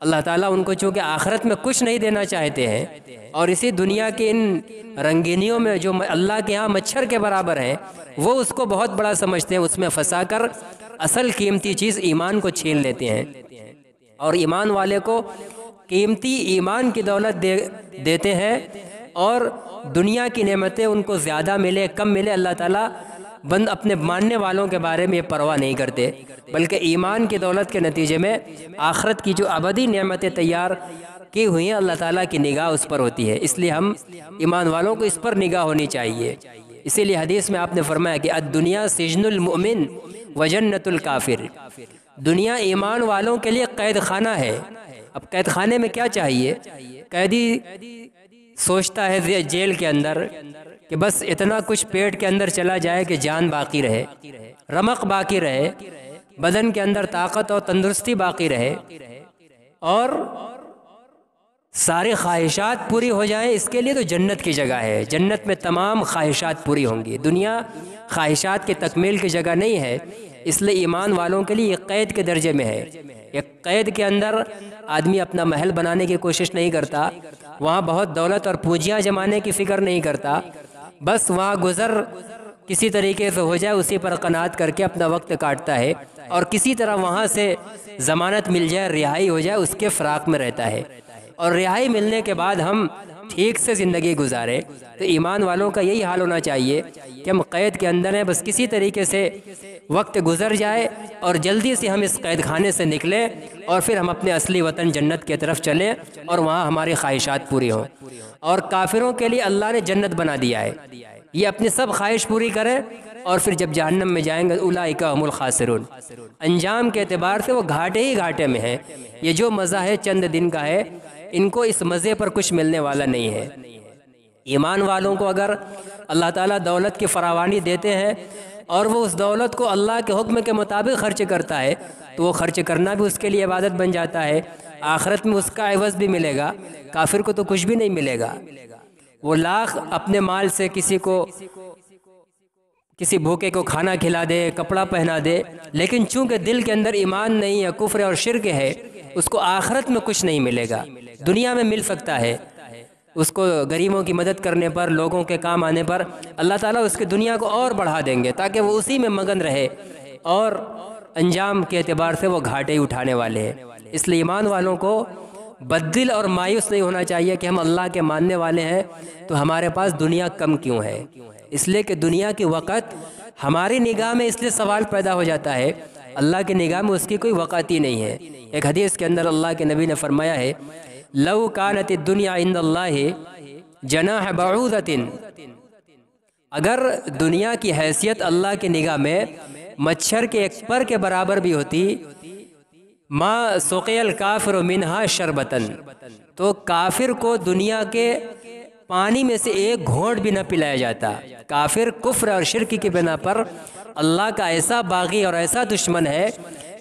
اللہ تعالیٰ ان کو چونکہ آخرت میں کچھ نہیں دینا چاہتے ہیں، اور اسی دنیا کے ان رنگینیوں میں جو اللہ کے ہاں مچھر کے برابر ہیں وہ اس کو بہت بڑا سمجھتے ہیں، اس میں پھنسا کر اصل قیمتی چیز ایمان کو چھین لیتے ہیں، اور ایمان والے کو قیمتی ایمان کی دولت دیتے ہیں، اور دنیا کی نعمتیں ان کو زیادہ ملے کم ملے اللہ تعالیٰ اپنے ماننے والوں کے بارے میں یہ پرواہ نہیں کرتے، بلکہ ایمان کی دولت کے نتیجے میں آخرت کی جو ابدی نعمتیں تیار کی ہوئی ہیں اللہ تعالیٰ کی نگاہ اس پر ہوتی ہے، اس لیے ہم ایمان والوں کو اس پر نگاہ ہونی چاہیے۔ اسی لیے حدیث میں آپ نے فرمایا کہ الدنیا سجن المؤمن وجنت الکافر، دنیا ایمان والوں کے لیے قید خانہ ہے۔ اب قید خانے میں کیا چاہیے؟ قیدی سوچتا ہے جیل کے اندر کہ بس اتنا کچھ پیٹ کے اندر چلا جائے کہ جان باقی رہے، رمق باقی رہے، بدن کے اندر طاقت اور تندرستی باقی رہے، اور ساری خواہشات پوری ہو جائیں، اس کے لیے تو جنت کی جگہ ہے، جنت میں تمام خواہشات پوری ہوں گی۔ دنیا خواہشات کی تکمیل کی جگہ نہیں ہے، اس لیے ایمان والوں کے لیے یہ قید کے درجے میں ہے۔ ایک قید کے اندر آدمی اپنا محل بنانے کی کوشش نہیں کرتا، وہاں بہت دولت اور پونجیاں جمانے کی فکر نہیں کرتا، بس وہاں گزر کسی طریقے سے ہو جائے اسی پر قناعت کر کے اپنا وقت کاٹتا ہے، اور کسی طرح وہاں سے ضمانت مل جائے، رہائی ہو جائے، اس کے فراق میں رہتا ہے، اور رہائی ملنے کے بعد ہم ٹھیک سے زندگی گزارے۔ تو ایمان والوں کا یہی حال ہونا چاہیے کہ ہم قید کے اندر ہیں، بس کسی طریقے سے وقت گزر جائے اور جلدی سے ہم اس قید خانے سے نکلیں، اور پھر ہم اپنے اصلی وطن جنت کی طرف چلیں اور وہاں ہماری خواہشات پوری ہوں۔ اور کافروں کے لیے اللہ نے جنت بنا دیا ہے، یہ اپنی سب خواہش پوری کریں، اور پھر جب جہنم میں جائیں گے اولئک هم الخاسرون، انجام کے اعتبار سے وہ گھاٹے ہی گھاٹے میں ہیں۔ یہ جو مزہ ہے چند دن کا ہے، ان کو اس مزے پر کچھ ملنے والا نہیں ہے۔ ایمان والوں کو اگر اللہ تعالیٰ دولت کی فراوانی دیتے ہیں اور وہ اس دولت کو اللہ کے حکم کے مطابق خرچ کرتا ہے تو وہ خرچ کرنا بھی اس کے لیے عبادت بن جاتا ہے، آخرت میں اس کا عوض بھی ملے گا۔ کافر کو تو کچھ بھی نہیں ملے گا، وہ لاکھ اپنے مال سے کسی بھوکے کو کھانا کھلا دے، کپڑا پہنا دے، لیکن چونکہ دل کے اندر ایمان نہیں ہے، کفر اور شرک ہے، اس کو آخرت میں کچھ نہیں ملے گا۔ دنیا میں مل سکتا ہے، اس کو غریبوں کی مدد کرنے پر، لوگوں کے کام آنے پر اللہ تعالیٰ اس کی دنیا کو اور بڑھا دیں گے تاکہ وہ اسی میں مگن رہے، اور انجام کے اعتبار سے وہ گھاٹے ہی اٹھانے والے ہیں۔ اس لیے ایمان والوں کو بددل اور مایوس نہیں ہونا چاہیے کہ ہم اللہ کے ماننے والے ہیں تو ہمارے پاس دنیا کم کیوں ہے، اس لیے کہ دنیا کی وقت ہماری نگاہ میں اس لیے سوال پیدا ہو جاتا ہے، اللہ کی نگاہ میں اس کی کوئی وقت ہی نہیں ہے۔ ایک حدیث کے اندر اللہ کے نبی نے فرمایا ہے لو کانت الدنیا عند اللہ جناح بعوضۃ، اگر دنیا کی حیثیت اللہ کی نگاہ میں مچھر کے ایک پر کے برابر بھی ہوتی، ما سقی الکافر منہا شربتن، تو کافر کو دنیا کے پانی میں سے ایک گھونٹ بھی نہ پلایا جاتا۔ کافر کفر اور شرک کی بنا پر اللہ کا ایسا باغی اور ایسا دشمن ہے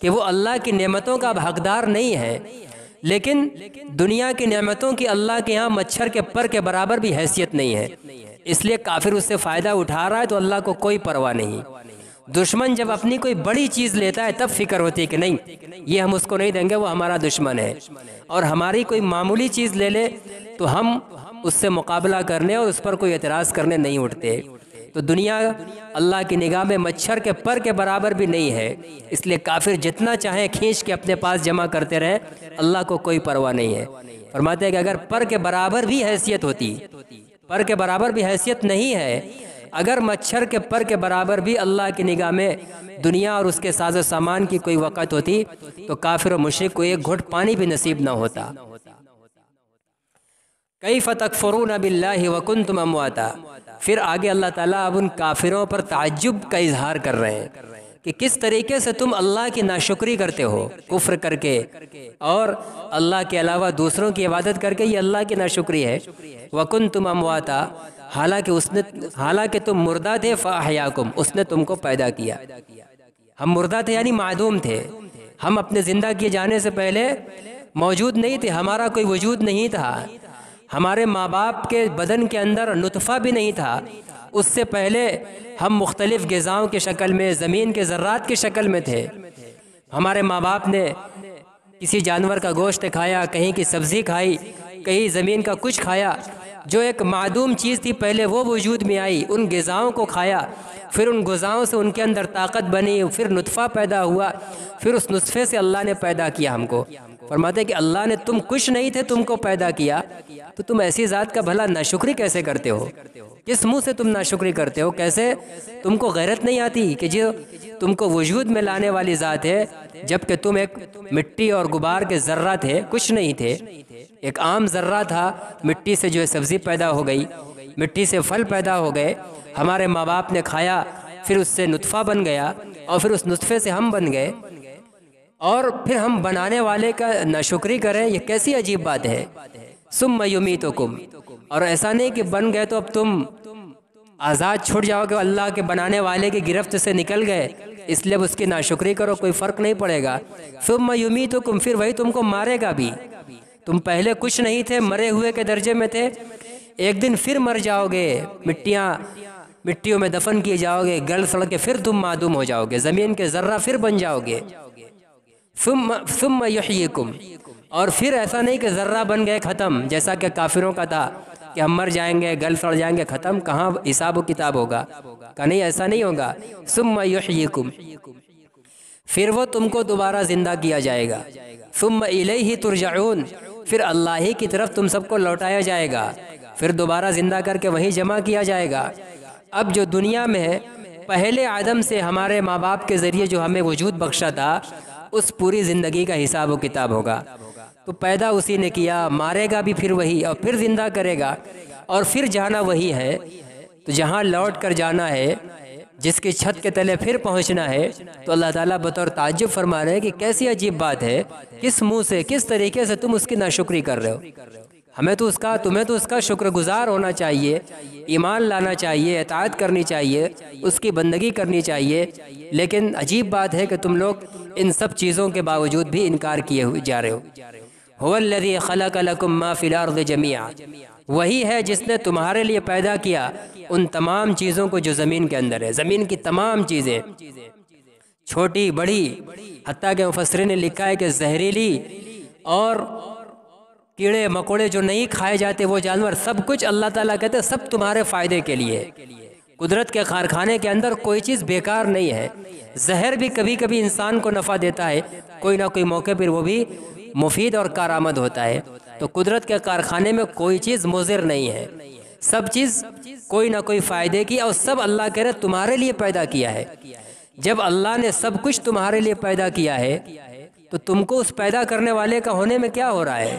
کہ وہ اللہ کی نعمتوں کا حقدار نہیں ہے، لیکن دنیا کی نعمتوں کی اللہ کے ہاں مچھر کے پر کے برابر بھی حیثیت نہیں ہے، اس لیے کافر اس سے فائدہ اٹھا رہا ہے تو اللہ کو کوئی پرواہ نہیں۔ دشمن جب اپنی کوئی بڑی چیز لیتا ہے تب فکر ہوتی ہے کہ نہیں یہ ہم اس کو نہیں دیں گے، وہ ہمارا دشمن ہے، اور ہماری کوئی معمولی چیز لے لے تو ہم اس سے مقابلہ کرنے اور اس پر کوئی اعتراض کرنے نہیں اٹھتے۔ تو دنیا اللہ کی نگاہ میں مچھر کے پر کے برابر بھی نہیں ہے، اس لیے کافر جتنا چاہیں کھینچ کے اپنے پاس جمع کرتے رہیں، اللہ کو کوئی پرواہ نہیں ہے۔ فرماتے ہیں کہ اگر پر کے برابر بھی حیثیت ہوتی، پر کے برابر بھی حیثیت نہیں ہے، اگر مچھر کے پر کے برابر بھی اللہ کی نگاہ میں دنیا اور اس کے ساز و سامان کی کوئی وقت ہوتی تو کافر و مشرک کو ایک گھٹ پانی بھی نصیب نہ ہوتا۔ کیف تکفرون باللہ وکنتم امواتا، پھر آگے اللہ تعالیٰ اب ان کافروں پر تعجب کا اظہار کر رہے ہیں کہ کس طریقے سے تم اللہ کی ناشکری کرتے ہو، کفر کر کے اور اللہ کے علاوہ دوسروں کی عبادت کر کے، یہ اللہ کی ناشکری ہے۔ وکنتم امواتا، حالانکہ تم مردہ تھے، فاحیاکم، اس نے تم کو پیدا کیا۔ ہم مردہ تھے یعنی معدوم تھے، ہم اپنے زندہ کیے جانے سے پہلے موجود نہیں تھے، ہمارا کوئی وجود نہیں تھا، ہمارے ماں باپ کے بدن کے اندر نطفہ بھی نہیں تھا، اس سے پہلے ہم مختلف غذاؤں کی شکل میں، زمین کے ذرات کی شکل میں تھے۔ ہمارے ماں باپ نے کسی جانور کا گوشت کھایا، کہیں کی سبزی کھائی، کہیں زمین کا کچھ کھایا، جو ایک معدوم چیز تھی پہلے وہ وجود میں آئی، ان غذاؤں کو کھایا، پھر ان غذاؤں سے ان کے اندر طاقت بنی، پھر نطفہ پیدا ہوا، پھر اس نطفے سے اللہ نے پیدا کیا ہم کو۔ فرماتے ہیں کہ اللہ نے، تم کچھ نہیں تھے، تم کو پیدا کیا، تو تم ایسی ذات کا بھلا ناشکری کیسے کرتے ہو؟ کس منہ سے تم ناشکری کرتے ہو؟ کیسے تم کو غیرت نہیں آتی کہ جو تم کو وجود میں لانے والی ذات ہے، جبکہ تم ایک مٹی اور غبار کے ذرہ تھے، کچھ نہیں تھے، ایک عام ذرہ تھا، مٹی سے جو ہے سبزی پیدا ہو گئی، مٹی سے پھل پیدا ہو گئے، ہمارے ماں باپ نے کھایا، پھر اس سے نطفہ بن گیا، اور پھر اس نطفے سے ہم بن گئے، اور پھر ہم بنانے والے کا ناشکری کریں، یہ کیسی عجیب بات ہے۔ ثم یمیتکم، اور ایسا نہیں کہ بن گئے تو اب تم آزاد چھوٹ جاؤ کہ اللہ کے بنانے والے کی گرفت سے نکل گئے، اس لیے اس کی ناشکری کرو، کوئی فرق نہیں پڑے گا۔ ثم یمیتکم، پھر وہی تم کو مارے گا بھی، تم پہلے کچھ نہیں تھے، مرے ہوئے کے درجے میں تھے، ایک دن پھر مر جاؤ گے، مٹیوں میں دفن کیے جاؤ گے، گل سڑ کے پھر تم معدوم ہو جاؤ گے، زمین کے ذرہ پھر بن جاؤ گے۔ ثم یحییکم، اور پھر ایسا نہیں کہ ذرہ بن گئے ختم، جیسا کہ کافروں کا تھا کہ ہم مر جائیں گے، گل سڑ جائیں گے، ختم، کہاں حساب و کتاب ہوگا؟ کہ نہیں، ایسا نہیں ہوگا۔ ثم یحییکم، پھر وہ تم کو دوبارہ زندہ کیا جائے گا۔ ثم الیہ ترجعون، پھر اللہ ہی کی طرف تم سب کو لوٹایا جائے گا، پھر دوبارہ زندہ کر کے وہیں جمع کیا جائے گا۔ اب جو دنیا میں ہے، پہلے عدم سے ہمارے ماں باپ کے ذریعے جو ہمیں وجود بخشا تھا، اس پوری زندگی کا حساب و کتاب ہوگا۔ تو پیدا اسی نے کیا، مارے گا بھی پھر وہی، اور پھر زندہ کرے گا، اور پھر جانا وہی ہے۔ تو جہاں لوٹ کر جانا ہے، جس کی چھت کے تلے پھر پہنچنا ہے، تو اللہ تعالیٰ بطور تعجب فرما رہے ہیں کہ کیسی عجیب بات ہے، کس منہ سے، کس طریقے سے تم اس کی ناشکری کر رہے ہو؟ تمہیں تو اس کا شکر گزار ہونا چاہیے، ایمان لانا چاہیے، اطاعت کرنی چاہیے، اس کی بندگی کرنی چاہیے، لیکن عجیب بات ہے کہ تم لوگ ان سب چیزوں کے باوجود بھی انکار کیے ہوئے جا رہے ہو۔ هو الذی خلق لکم ما فی الارض جمیعا، وہی ہے جس نے تمہارے لیے پیدا کیا ان تمام چیزوں کو جو زمین کے اندر ہے، زمین کی تمام چیزیں، چھوٹی بڑی، حتیٰ کہ مفسرین نے لکھا ہے کہ زہریلی اور کیڑے مکوڑے جو نہیں کھائے جاتے وہ جانور، سب کچھ اللہ تعالیٰ کہتے ہیں سب تمہارے فائدے کے لیے۔ قدرت کے کارخانے کے اندر کوئی چیز بیکار نہیں ہے، زہر بھی کبھی کبھی انسان کو نفع دیتا ہے، کوئی نہ کوئی موقع پر وہ بھی مفید اور کارآمد ہوتا ہے۔ تو قدرت کے کارخانے میں کوئی چیز مضر نہیں ہے، سب چیز کوئی نہ کوئی فائدے کی، اور سب اللہ کہہ رہے تمہارے لیے پیدا کیا ہے۔ جب اللہ نے سب کچھ تمہارے لیے پیدا کیا ہے تو تم کو اس پیدا کرنے والے کا ہونے میں کیا ہو رہا ہے؟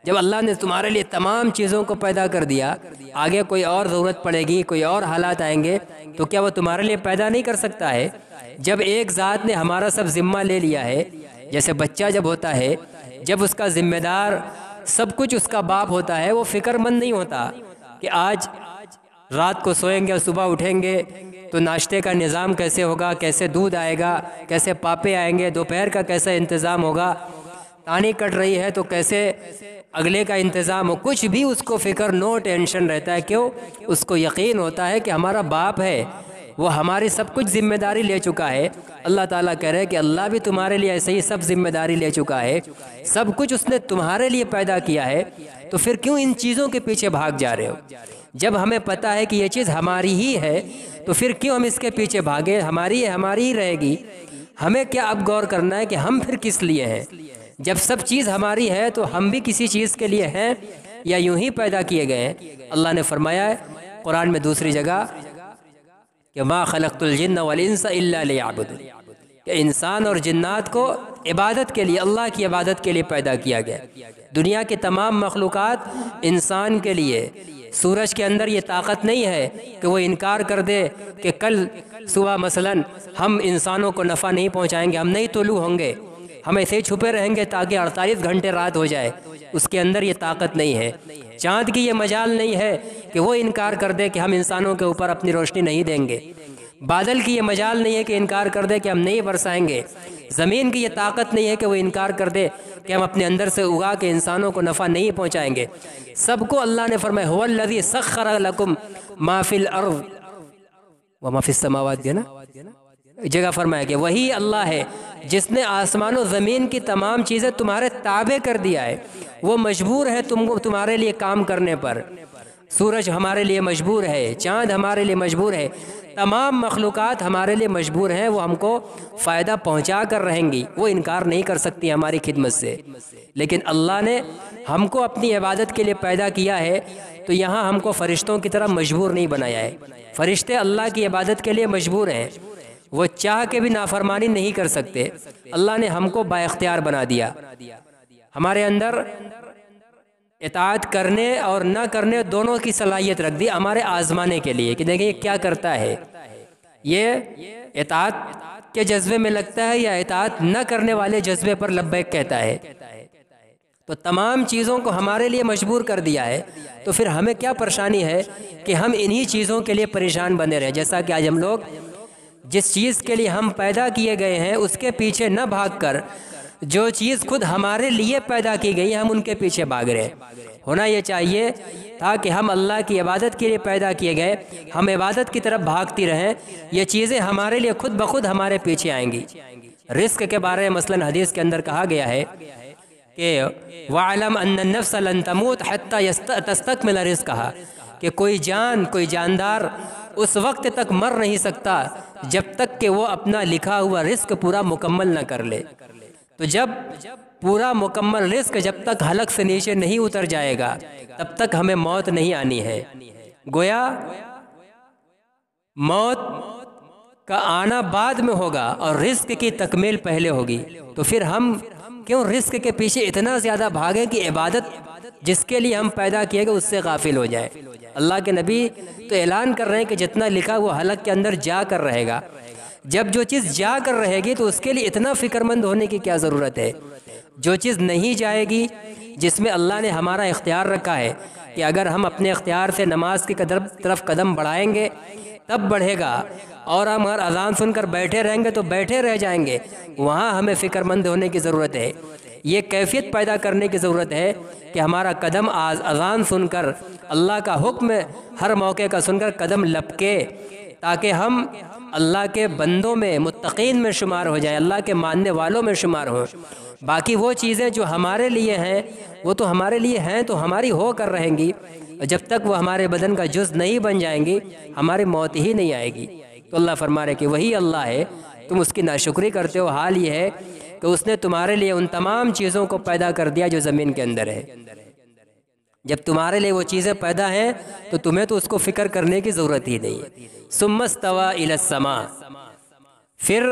جب اللہ نے تمہارے لیے تمام چیزوں کو پیدا کر دیا، آگے کوئی اور ضرورت پڑے گی، کوئی اور حالات آئیں گے، تو کیا وہ تمہارے لیے پیدا نہیں کر سکتا ہے؟ جب ایک ذات نے ہمارا سب ذمہ لے لیا ہے، جیسے بچہ جب ہوتا ہے، جب اس کا ذمہ دار سب کچھ اس کا باپ ہوتا ہے، وہ فکر مند نہیں ہوتا کہ آج رات کو سوئیں گے اور صبح اٹھیں گے تو ناشتے کا نظام کیسے ہوگا، کیسے دودھ آئے گا، کیسے پاپے آئیں گے، دوپہر کا کیسا انتظام ہوگا، تانی کٹ رہی ہے تو کیسے اگلے کا انتظام ہو، کچھ بھی اس کو فکر، نو ٹینشن رہتا ہے۔ کیوں؟ اس کو یقین ہوتا ہے کہ ہمارا باپ ہے، وہ ہماری سب کچھ ذمہ داری لے چکا ہے۔ اللہ تعالیٰ کہہ رہے ہیں کہ اللہ بھی تمہارے لیے ایسے ہی سب ذمہ داری لے چکا ہے، سب کچھ اس نے تمہارے لیے پیدا کیا ہے، تو پھر کیوں ان چیزوں کے پیچھے بھاگ جا رہے ہو؟ جب ہمیں پتہ ہے کہ یہ چیز ہماری ہی ہے تو پھر کیوں ہم اس کے پیچھے بھاگیں؟ ہماری ہے، ہماری ہی رہے گی۔ ہمیں کیا اب غور کرنا ہے کہ ہم پھر کس لیے ہیں؟ جب سب چیز ہماری ہے تو ہم بھی کسی چیز کے لیے ہیں یا یوں ہی پیدا کیے گئے ہیں؟ اللہ نے فرمایا ہے قرآن میں دوسری جگہ کہ ما خلقت الجن والانس الا لیعبدون، کہ انسان اور جنات کو عبادت کے لیے، اللہ کی عبادت کے لیے پیدا کیا گیا۔ دنیا کے تمام مخلوقات انسان کے لیے۔ سورج کے اندر یہ طاقت نہیں ہے کہ وہ انکار کر دے کہ کل صبح مثلاً ہم انسانوں کو نفع نہیں پہنچائیں گے، ہم نہیں طلوع ہوں گے، ہم ایسے ہی چھپے رہیں گے تاکہ 48 گھنٹے رات ہو جائے۔ اس کے اندر یہ طاقت نہیں ہے۔ چاند کی یہ مجال نہیں ہے کہ وہ انکار کر دے کہ ہم انسانوں کے اوپر اپنی روشنی نہیں دیں گے۔ بادل کی یہ مجال نہیں ہے کہ انکار کر دے کہ ہم نہیں برسائیں گے۔ زمین کی یہ طاقت نہیں ہے کہ وہ انکار کر دے کہ ہم اپنے اندر سے اگا کے انسانوں کو نفع نہیں پہنچائیں گے۔ سب کو اللہ نے فرمایا هو الذی سخر لکم ما فی الارض وما فی السماوات، ہے نا جگہ فرمایا کہ وہی اللہ ہے جس نے آسمان و زمین کی تمام چیزیں تمہارے تابع کر دیا ہے۔ وہ مجبور ہے تمہارے لیے کام کرنے پر۔ سورج ہمارے لیے مجبور ہے، چاند ہمارے لیے مجبور ہے، تمام مخلوقات ہمارے لیے مجبور ہیں، وہ ہم کو فائدہ پہنچا کر رہیں گی، وہ انکار نہیں کر سکتی ہماری خدمت سے۔ لیکن اللہ نے ہم کو اپنی عبادت کے لیے پیدا کیا ہے تو یہاں ہم کو فرشتوں کی طرح مجبور نہیں بنایا ہے۔ فرشتے اللہ کی عبادت کے لیے مجبور ہیں، وہ چاہ کے بھی نافرمانی نہیں کر سکتے۔ اللہ نے ہم کو با اختیار بنا دیا، ہمارے اندر اطاعت کرنے اور نہ کرنے دونوں کی صلاحیت رکھ دی ہمارے آزمانے کے لیے کہ دیکھیں یہ کیا کرتا ہے، یہ اطاعت کے جذبے میں لگتا ہے یا اطاعت نہ کرنے والے جذبے پر لبیک کہتا ہے۔ تو تمام چیزوں کو ہمارے لیے مجبور کر دیا ہے، تو پھر ہمیں کیا پریشانی ہے کہ ہم انہی چیزوں کے لیے پریشان بنے رہے؟ جیسا کہ آج ہم لوگ جس چیز کے لیے ہم پیدا کیے گئے ہیں اس کے پیچھے نہ بھاگ کر جو چیز خود ہمارے لیے پیدا کی گئی ہم ان کے پیچھے بھاگ رہے ہیں۔ ہونا یہ چاہیے تھا کہ ہم اللہ کی عبادت کے لیے پیدا کیے گئے، ہم عبادت کی طرف بھاگتی رہیں، یہ چیزیں ہمارے لیے خود بخود ہمارے پیچھے آئیں گی۔ رزق کے بارے میں مثلاً حدیث کے اندر کہا گیا ہے کہ وَعْلَمْ أَنَّ النَّفْسَ لَن تَمُوتَ حَتَّى تَسْتَكْمِلَ رِزْقَهَا، کہ کوئی جان، کوئی جاندار اس وقت تک مر نہیں سکتا جب تک کہ وہ اپنا لکھا ہوا رزق پورا مکمل نہ کر لے۔ تو جب پورا مکمل رزق جب تک حلق سے نیچے نہیں اتر جائے گا تب تک ہمیں موت نہیں آنی ہے۔ گویا موت کا آنا بعد میں ہوگا اور رزق کی تکمیل پہلے ہوگی۔ تو پھر ہم کیوں رزق کے پیچھے اتنا زیادہ بھاگیں کہ عبادت جس کے لیے ہم پیدا کیے گئے اس سے غافل ہو جائے؟ اللہ کے نبی تو اعلان کر رہے ہیں کہ جتنا لکھا وہ حلق کے اندر جا کر رہے گا۔ جب جو چیز جا کر رہے گی تو اس کے لیے اتنا فکر مند ہونے کی کیا ضرورت ہے؟ جو چیز نہیں جائے گی، جس میں اللہ نے ہمارا اختیار رکھا ہے کہ اگر ہم اپنے اختیار سے نماز کی طرف قدم بڑھائیں گے تب بڑھے گا، اور ہم اگر اذان سن کر بیٹھے رہیں گے تو بیٹھے رہ جائیں گے، وہاں ہمیں فکر مند ہونے کی ضرورت ہے۔ یہ کیفیت پیدا کرنے کی ضرورت ہے کہ ہمارا قدم اذان سن کر، اللہ کا حکم ہر موقع کا سن کر قدم لپکے، تاکہ ہم اللہ کے بندوں میں، متقین میں شمار ہو جائیں، اللہ کے ماننے والوں میں شمار ہوں۔ باقی وہ چیزیں جو ہمارے لیے ہیں وہ تو ہمارے لیے ہیں، تو ہماری ہو کر رہیں گی، جب تک وہ ہمارے بدن کا جز نہیں بن جائیں گی ہماری موت ہی نہیں آئے گی۔ تو اللہ فرما رہے کہ وہی اللہ ہے، تم اس کی ناشکری کرتے ہو۔ حال یہ ہے کہ اس نے تمہارے لیے ان تمام چیزوں کو پیدا کر دیا جو زمین کے اندر ہے۔ جب تمہارے لیے وہ چیزیں پیدا ہیں تو تمہیں تو اس کو فکر کرنے کی ضرورت ہی نہیں ہے۔ ثم استوى الى السماء، پھر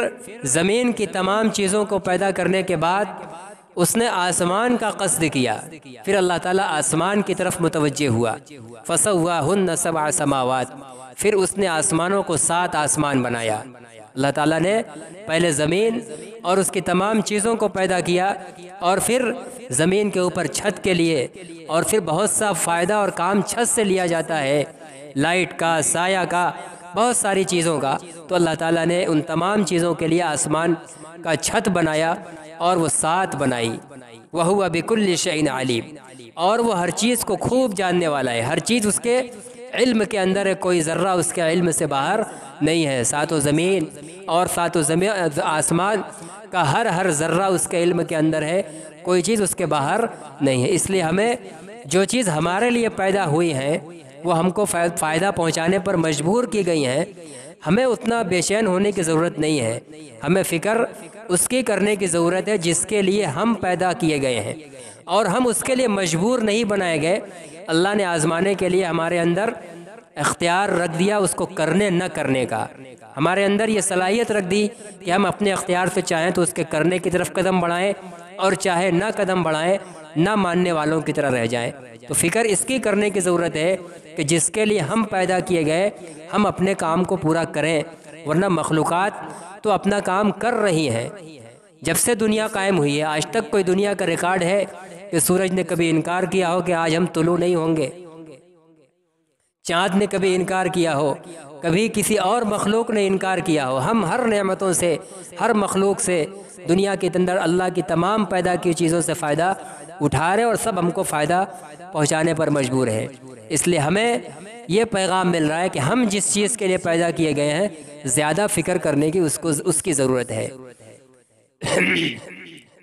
زمین کی تمام چیزوں کو پیدا کرنے کے بعد اس نے آسمان کا قصد کیا، پھر اللہ تعالیٰ آسمان کی طرف متوجہ ہوا۔ فسواہن سبع سماوات، پھر اس نے آسمانوں کو 7 آسمان بنایا۔ اللہ تعالیٰ نے پہلے زمین اور اس کی تمام چیزوں کو پیدا کیا، اور پھر زمین کے اوپر چھت کے لیے، اور پھر بہت سا فائدہ اور کام چھت سے لیا جاتا ہے، لائٹ کا، سایہ کا، بہت ساری چیزوں کا۔ تو اللہ تعالیٰ نے ان تمام چیزوں کے لیے آسمان کا چھت بنایا اور وہ 7 بنائی۔ وَهُوَ بِكُلِّ شَيْءٍ عَلِيمٌ، اور وہ ہر چیز کو خوب جاننے والا ہے، ہر چیز اس کے علم کے اندر ہے، کوئی ذرہ اس کے علم سے باہر نہیں ہے۔ ساتوں زمین اور ساتوں آسمان کا ہر ذرہ اس کے علم کے اندر ہے، کوئی چیز اس کے باہر نہیں ہے۔ اس لیے ہمیں جو چیز ہمارے لیے پیدا ہوئی ہیں وہ ہم کو فائدہ پہنچانے پر مجبور کی گئی ہیں، ہمیں اتنا بے چین ہونے کی ضرورت نہیں ہے۔ ہمیں فکر اس کی کرنے کی ضرورت ہے جس کے لیے ہم پیدا کیے گئے ہیں، اور ہم اس کے لیے مجبور نہیں بنائے گئے۔ اللہ نے آزمانے کے لیے ہمارے اندر اختیار رکھ دیا اس کو کرنے نہ کرنے کا، ہمارے اندر یہ صلاحیت رکھ دی کہ ہم اپنے اختیار سے چاہیں تو اس کے کرنے کی طرف قدم بڑھائیں، اور چاہے نہ قدم بڑھائیں، نہ ماننے والوں کی طرح رہ جائیں۔ تو فکر اس کی کرنے کی ضرورت ہے کہ جس کے لیے ہم پیدا کیے گئے ہم اپنے کام کو پورا کریں، ورنہ مخلوقات تو اپنا کام کر رہی ہیں۔ جب سے دنیا قائم ہوئی ہے آج تک کوئی دنیا کا ریکارڈ ہے کہ سورج نے کبھی انکار کیا ہو کہ آج ہم طلوع نہیں ہوں گے؟ چاند نے کبھی انکار کیا ہو؟ کبھی کسی اور مخلوق نے انکار کیا ہو؟ ہم ہر نعمتوں سے، ہر مخلوق سے، دنیا کے اندر اللہ کی تمام پیدا کی چیزوں سے فائدہ اٹھا رہے، اور سب ہم کو فائدہ پہنچانے پر مجبور ہیں۔ اس لیے ہمیں یہ پیغام مل رہا ہے کہ ہم جس چیز کے لیے پیدا کیے گئے ہیں زیادہ فکر کرنے کی اس کی ضرورت ہے۔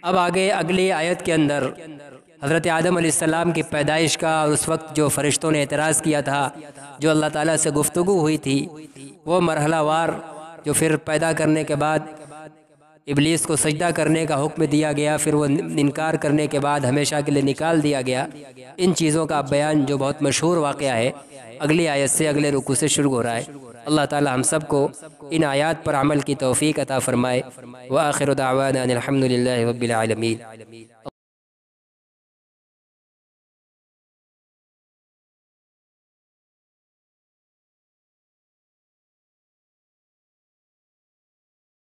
اب آگے اگلی آیت کے اندر حضرت آدم علیہ السلام کی پیدائش کا، اور اس وقت جو فرشتوں نے اعتراض کیا تھا، جو اللہ تعالیٰ سے گفتگو ہوئی تھی، وہ مرحلہ وار جو پھر پیدا کرنے کے بعد ابلیس کو سجدہ کرنے کا حکم دیا گیا، پھر وہ انکار کرنے کے بعد ہمیشہ کے لیے نکال دیا گیا، ان چیزوں کا بیان جو بہت مشہور واقعہ ہے اگلی آیت سے، اگلے رکوع سے شروع ہو رہا ہے۔ اللہ تعالی ہم سب کو ان آیات پر عمل کی توفیق عطا فرمائے۔ وآخر دعوانا ان الحمد للہ رب العالمین۔